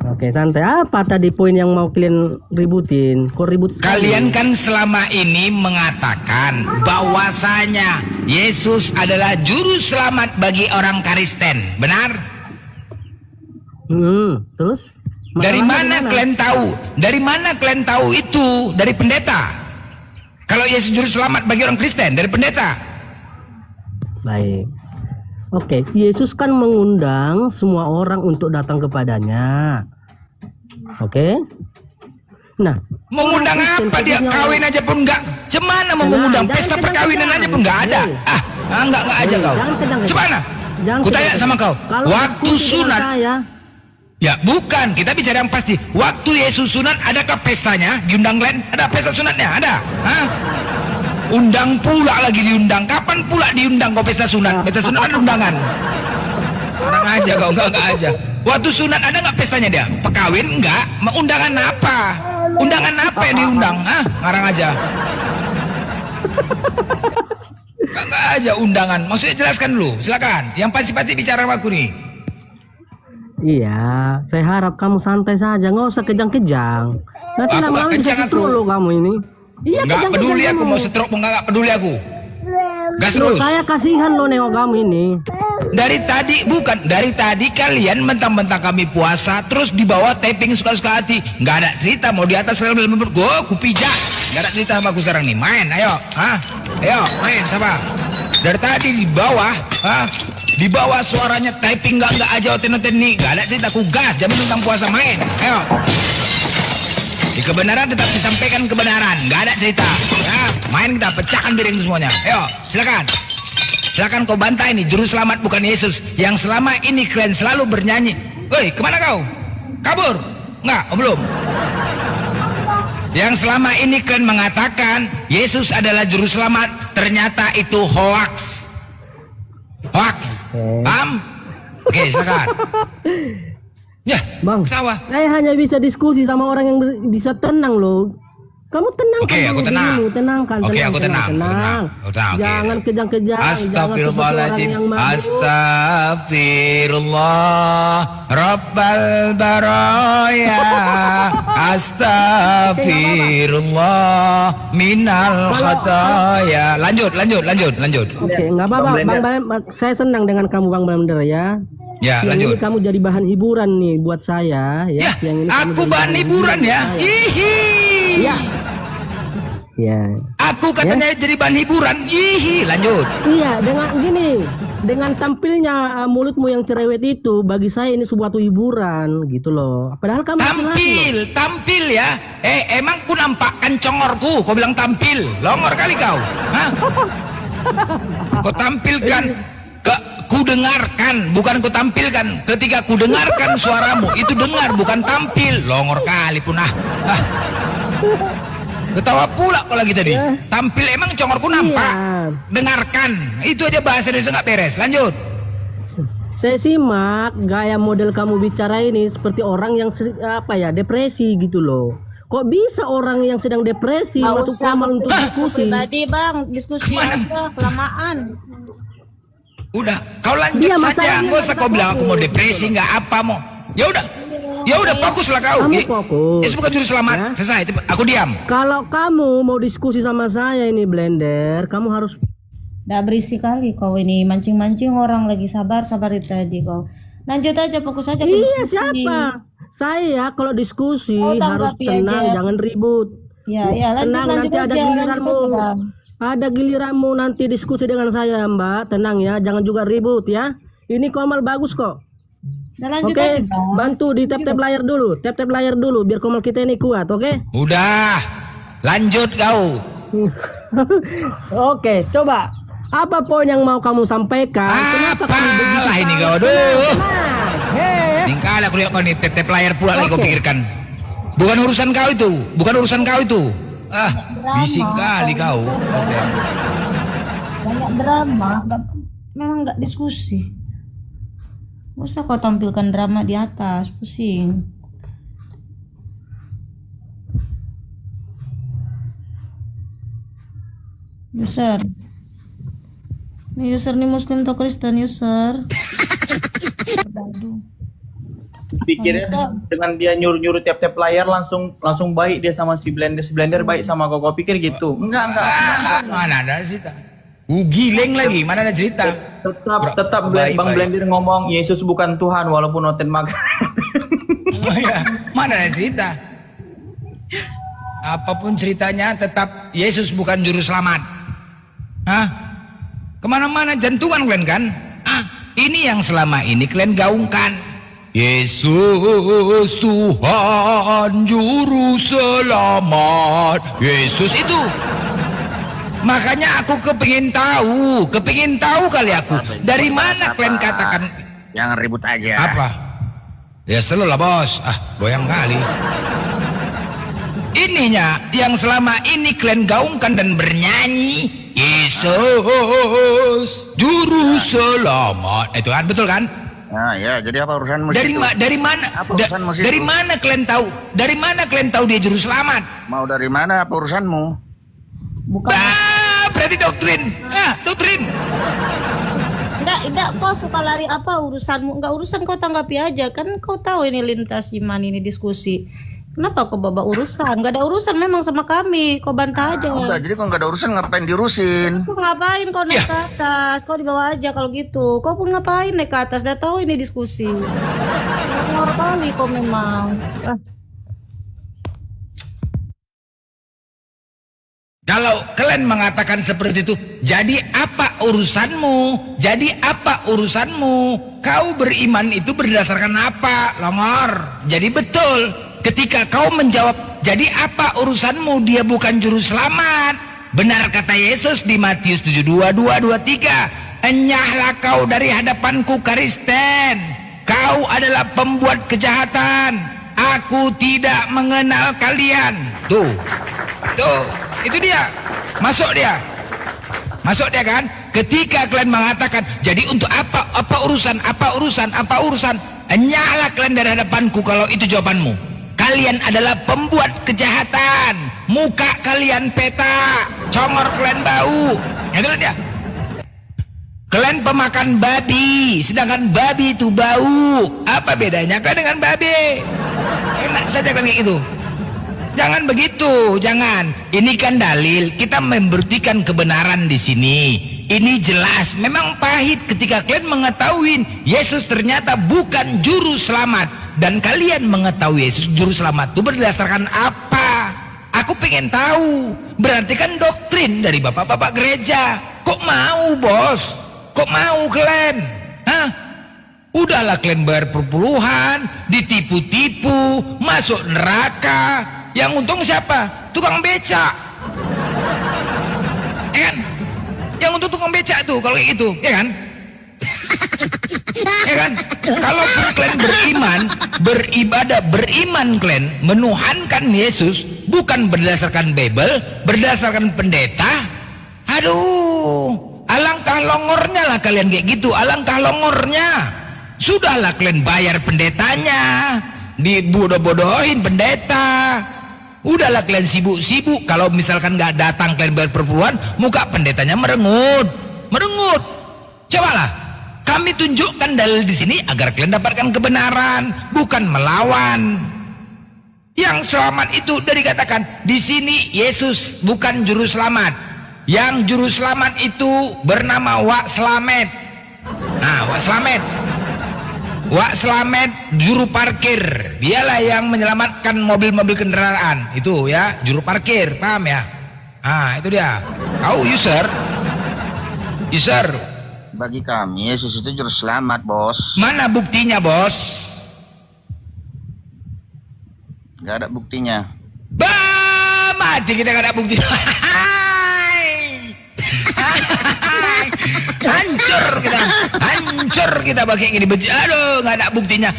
Oke, santai. Apa tadi poin yang mau kalian ributin? Kok ribut sekali? Kalian kan selama ini mengatakan bahwasanya Yesus adalah juru selamat bagi orang Kristen, benar? Terus? Dari mana kalian tahu? Dari mana kalian tahu itu? Dari pendeta. Kalau Yesus juru selamat bagi orang Kristen, dari pendeta. Baik. Oke, Yesus kan mengundang semua orang untuk datang kepadanya. Oke. Nah, mengundang apa dia? Kawin aja pun enggak. Cemana mau mengundang? Pesta perkawinan aja pun enggak ada. Enggak aja kau. Cemana? Kutanya sama kau. Waktu sunat. Ya bukan, kita bicara yang pasti. Waktu Yesus sunat, adakah pestanya? Diundang kalian? Ada pesta sunatnya? Ada? undang pula lagi diundang. Kapan pula diundang kau pesta sunat? Pesta sunat ada undangan. Orang aja kau, enggak aja. Waktu sunat ada nggak pestanya dia? Pekawin enggak? Undangan apa? Undangan apa yang diundang? Hah? Ngarang aja. Enggak aja undangan. Maksudnya jelaskan dulu. Silakan. Yang pasti bicara sama aku nih. Iya, saya harap kamu santai saja, nggak usah kejang-kejang. Nanti Aku lama-lama nggak bisa kejang aku. dulu kamu ini. Iya, Enggak kejang-kejang peduli aku kamu. mau stroke enggak peduli aku. Gas Loh, terus. saya kasihan loh nengok kamu ini. Dari tadi kalian mentang-mentang kami puasa terus dibawa taping suka-suka hati. Nggak ada cerita mau di atas film gue aku pijak. Nggak ada cerita sama aku sekarang nih. Main, ayo, ayo main siapa? Dari tadi di bawah, di bawah suaranya typing nggak aja oten-oten nih. Nggak ada cerita, aku gas jamin tentang puasa, main, ayo. Di kebenaran tetap disampaikan kebenaran, nggak ada cerita. Ya, main kita pecahkan piring semuanya. Ayo, silakan. Silakan kau bantah ini, juru selamat bukan Yesus. Yang selama ini kalian selalu bernyanyi. Woi, kemana kau? Kabur? Enggak, belum. Yang selama ini kalian mengatakan Yesus adalah juru selamat, ternyata itu hoax. Hoax. Paham? Oke, silakan. Ya, Bang, ketawa. saya hanya bisa diskusi sama orang yang bisa tenang loh. Kamu tenang. Oke, aku tenang. Tenangkan. Oke, aku tenang. Jangan kejang-kejang. Astagfirullahaladzim. Astagfirullah Rabbal baraya. Astagfirullah minal khataya. Lanjut. Oke, nggak apa-apa, Bang. Saya senang dengan kamu, Bang Blender ya. Ya, yang lanjut. ini kamu jadi bahan hiburan nih buat saya ya. Ya, Yang ini kamu aku jadi bahan hiburan ya. Hihi. Ya. Ya. Aku katanya jadi bahan hiburan. Hihi, lanjut. Iya, dengan gini, dengan tampilnya mulutmu yang cerewet itu, bagi saya ini suatu hiburan gitu loh. Padahal kamu Tampil ya. Emang ku nampakkan congorku? Kau bilang tampil, longor kali kau. Hah? Kau tampilkan, ku dengarkan, bukan ku tampilkan. Ketika ku dengarkan suaramu, itu dengar bukan tampil. Longor kali pun Ketawa pula kau lagi tadi. Tampil emang congorku nampak. Iya. Dengarkan, itu aja bahasa Indonesia nggak beres. Lanjut. Saya simak gaya model kamu bicara ini seperti orang yang depresi gitu loh. Kok bisa orang yang sedang depresi masuk kamar untuk diskusi? Tadi Bang, diskusi aja kelamaan. Udah, kau lanjut Iya, saja. masalahnya Nggak usah kau bilang aku mau depresi nggak apa mau. Ya udah fokuslah kau. Kamu fokus. Itu bukan juru selamat. Ya. Selesai. Aku diam. Kalau kamu mau diskusi sama saya ini Blender, kamu harus. Nggak berisi kali kau ini mancing-mancing orang lagi sabar itu tadi kau. Lanjut aja, fokus aja. Iya, siapa? Saya kalau diskusi harus tenang, jangan ribut. Ya, lanjut Tenang, nanti ada giliranmu. Ada giliranmu nanti diskusi dengan saya, Mbak. Tenang ya, jangan juga ribut ya. Ini Komal bagus kok. Oke, bantu di tap-tap layar dulu. Tap-tap layar dulu biar Komal kita ini kuat, oke? Udah, lanjut kau. Oke, coba. Apa poin yang mau kamu sampaikan? Kenapa kamu begitu Apalah ini kau, sangat aduh. tenang? Tingkah aku lihat kau nih tap-tap layar pula lagi kau pikirkan. Bukan urusan kau itu. Bising kali kau. Oke. Banyak drama, memang nggak diskusi. Gak usah kau tampilkan drama di atas, pusing. User. Nih user nih Muslim atau Kristen user. Pikirnya dengan dia nyuruh tap-tap layar langsung baik dia sama si Blender baik sama kau pikir gitu. Enggak. Mana ada cerita? Gileng lagi, mana ada cerita? Tetap Bang Blender ngomong Yesus bukan Tuhan walaupun noten makan. Oh ya, mana ada cerita? Apapun ceritanya tetap Yesus bukan juru selamat. Hah? Kemana-mana jantungan kalian kan? Ini yang selama ini kalian gaungkan. Yesus Tuhan juru selamat. Yesus itu. Makanya aku kepingin tahu kali aku. Dari mana kalian katakan? Jangan ribut aja. Apa? Ya selalu lah bos. Goyang kali. ininya yang selama ini kalian gaungkan dan bernyanyi, Yesus juru selamat, itu kan betul kan? Nah ya, jadi apa urusanmu? Dari mana? Apa urusanmu situ? Dari mana kalian tahu? Dari mana kalian tahu dia juru selamat? Mau dari mana? Apa urusanmu? Bukan. Berarti doktrin. Doktrin. Enggak, kau suka lari apa urusanmu? Enggak urusan, kau tanggapi aja. Kan kau tahu ini lintas iman, ini diskusi. Kenapa kau bawa urusan? Enggak ada urusan memang sama kami. Kau bantah aja. Udah, jadi kau nggak ada urusan, ngapain diurusin? Kau ngapain kau naik ke atas? Kau dibawa aja kalau gitu. Kau pun ngapain naik ke atas? Udah tahu ini diskusi. Ngorok kali kau memang. Kalau kalian mengatakan seperti itu, jadi apa urusanmu? Jadi apa urusanmu? Kau beriman itu berdasarkan apa, Longor? Jadi betul. Ketika kau menjawab, jadi apa urusanmu, dia bukan juru selamat. Benar kata Yesus di Matius 7:22-23, enyahlah kau dari hadapanku Kristen, kau adalah pembuat kejahatan, aku tidak mengenal kalian. Tuh, itu dia, masuk dia kan. Ketika kalian mengatakan, jadi untuk apa urusan, enyahlah kalian dari hadapanku, kalau itu jawabanmu. Kalian adalah pembuat kejahatan, muka kalian peta, congor kalian bau. Itulah dia. Kalian pemakan babi, sedangkan babi itu bau. Apa bedanya kalian dengan babi? Enak saja kalian kayak gitu. Jangan begitu, jangan. Ini kan dalil, kita membuktikan kebenaran di sini. Ini jelas, memang pahit ketika kalian mengetahui Yesus ternyata bukan juru selamat. Dan kalian mengetahui Yesus juru selamat itu berdasarkan apa? Aku pengen tahu. Berarti kan doktrin dari bapak-bapak gereja. Kok mau, bos? Kok mau kalian? Hah? Udahlah kalian bayar perpuluhan, ditipu-tipu, masuk neraka. Yang untung siapa? Tukang becak. Ya kan? Yang untung tukang becak tuh kalau kayak gitu, ya kan? Ya kan? Kalaupun kalian beriman kalian menuhankan Yesus bukan berdasarkan Bible, berdasarkan pendeta. Aduh, alangkah longornya lah kalian kayak gitu, alangkah longornya. Sudahlah kalian bayar pendetanya, dibodoh-bodohin pendeta. Udahlah kalian sibuk-sibuk, kalau misalkan nggak datang kalian bayar perpuluhan, muka pendetanya merengut. Cobalah, kami tunjukkan dalil di sini agar kalian dapatkan kebenaran, bukan melawan. Yang selamat itu dari katakan di sini Yesus bukan juru selamat. Yang juru selamat itu bernama Wak Slamet. Nah, Wak Slamet juru parkir. Dialah yang menyelamatkan mobil-mobil kendaraan. Itu ya, juru parkir, paham ya? Ah, itu dia. Tahu user. Bagi kami Yesus itu juru selamat, bos. Mana buktinya, bos? Gak ada buktinya. Mati kita gak ada bukti. Hancur kita pakai gini. Aduh, nggak ada buktinya.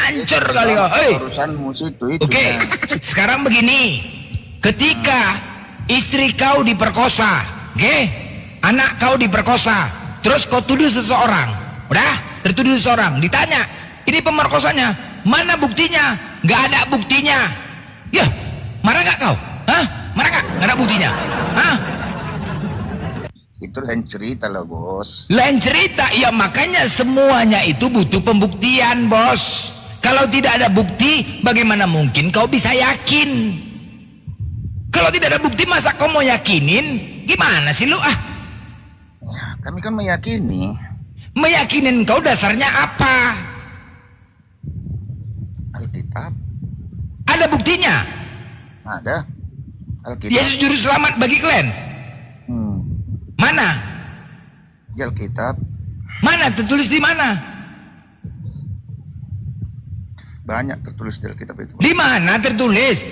Hancur kali kok. Urusanmu situ itu. Oke, sekarang begini. Ketika istri kau diperkosa, oke? Anak kau diperkosa, terus kau tuduh seseorang, udah tertuduh seseorang, ditanya, ini pemerkosanya, mana buktinya? Nggak ada buktinya. Ya, marah nggak kau? Hah? Marah nggak? Nggak ada buktinya? Hah? Itu lain cerita lah, bos. Lain cerita, ya makanya semuanya itu butuh pembuktian, bos. Kalau tidak ada bukti, bagaimana mungkin kau bisa yakin? Kalau tidak ada bukti, masa kau mau yakinin? Gimana sih lu? Kami kan meyakini. Meyakinin kau dasarnya apa? Alkitab. Ada buktinya? Ada. Alkitab. Yesus juru selamat bagi kalian? Mana? Di Alkitab. Mana? Tertulis di mana? Banyak tertulis di Alkitab itu. Di mana tertulis?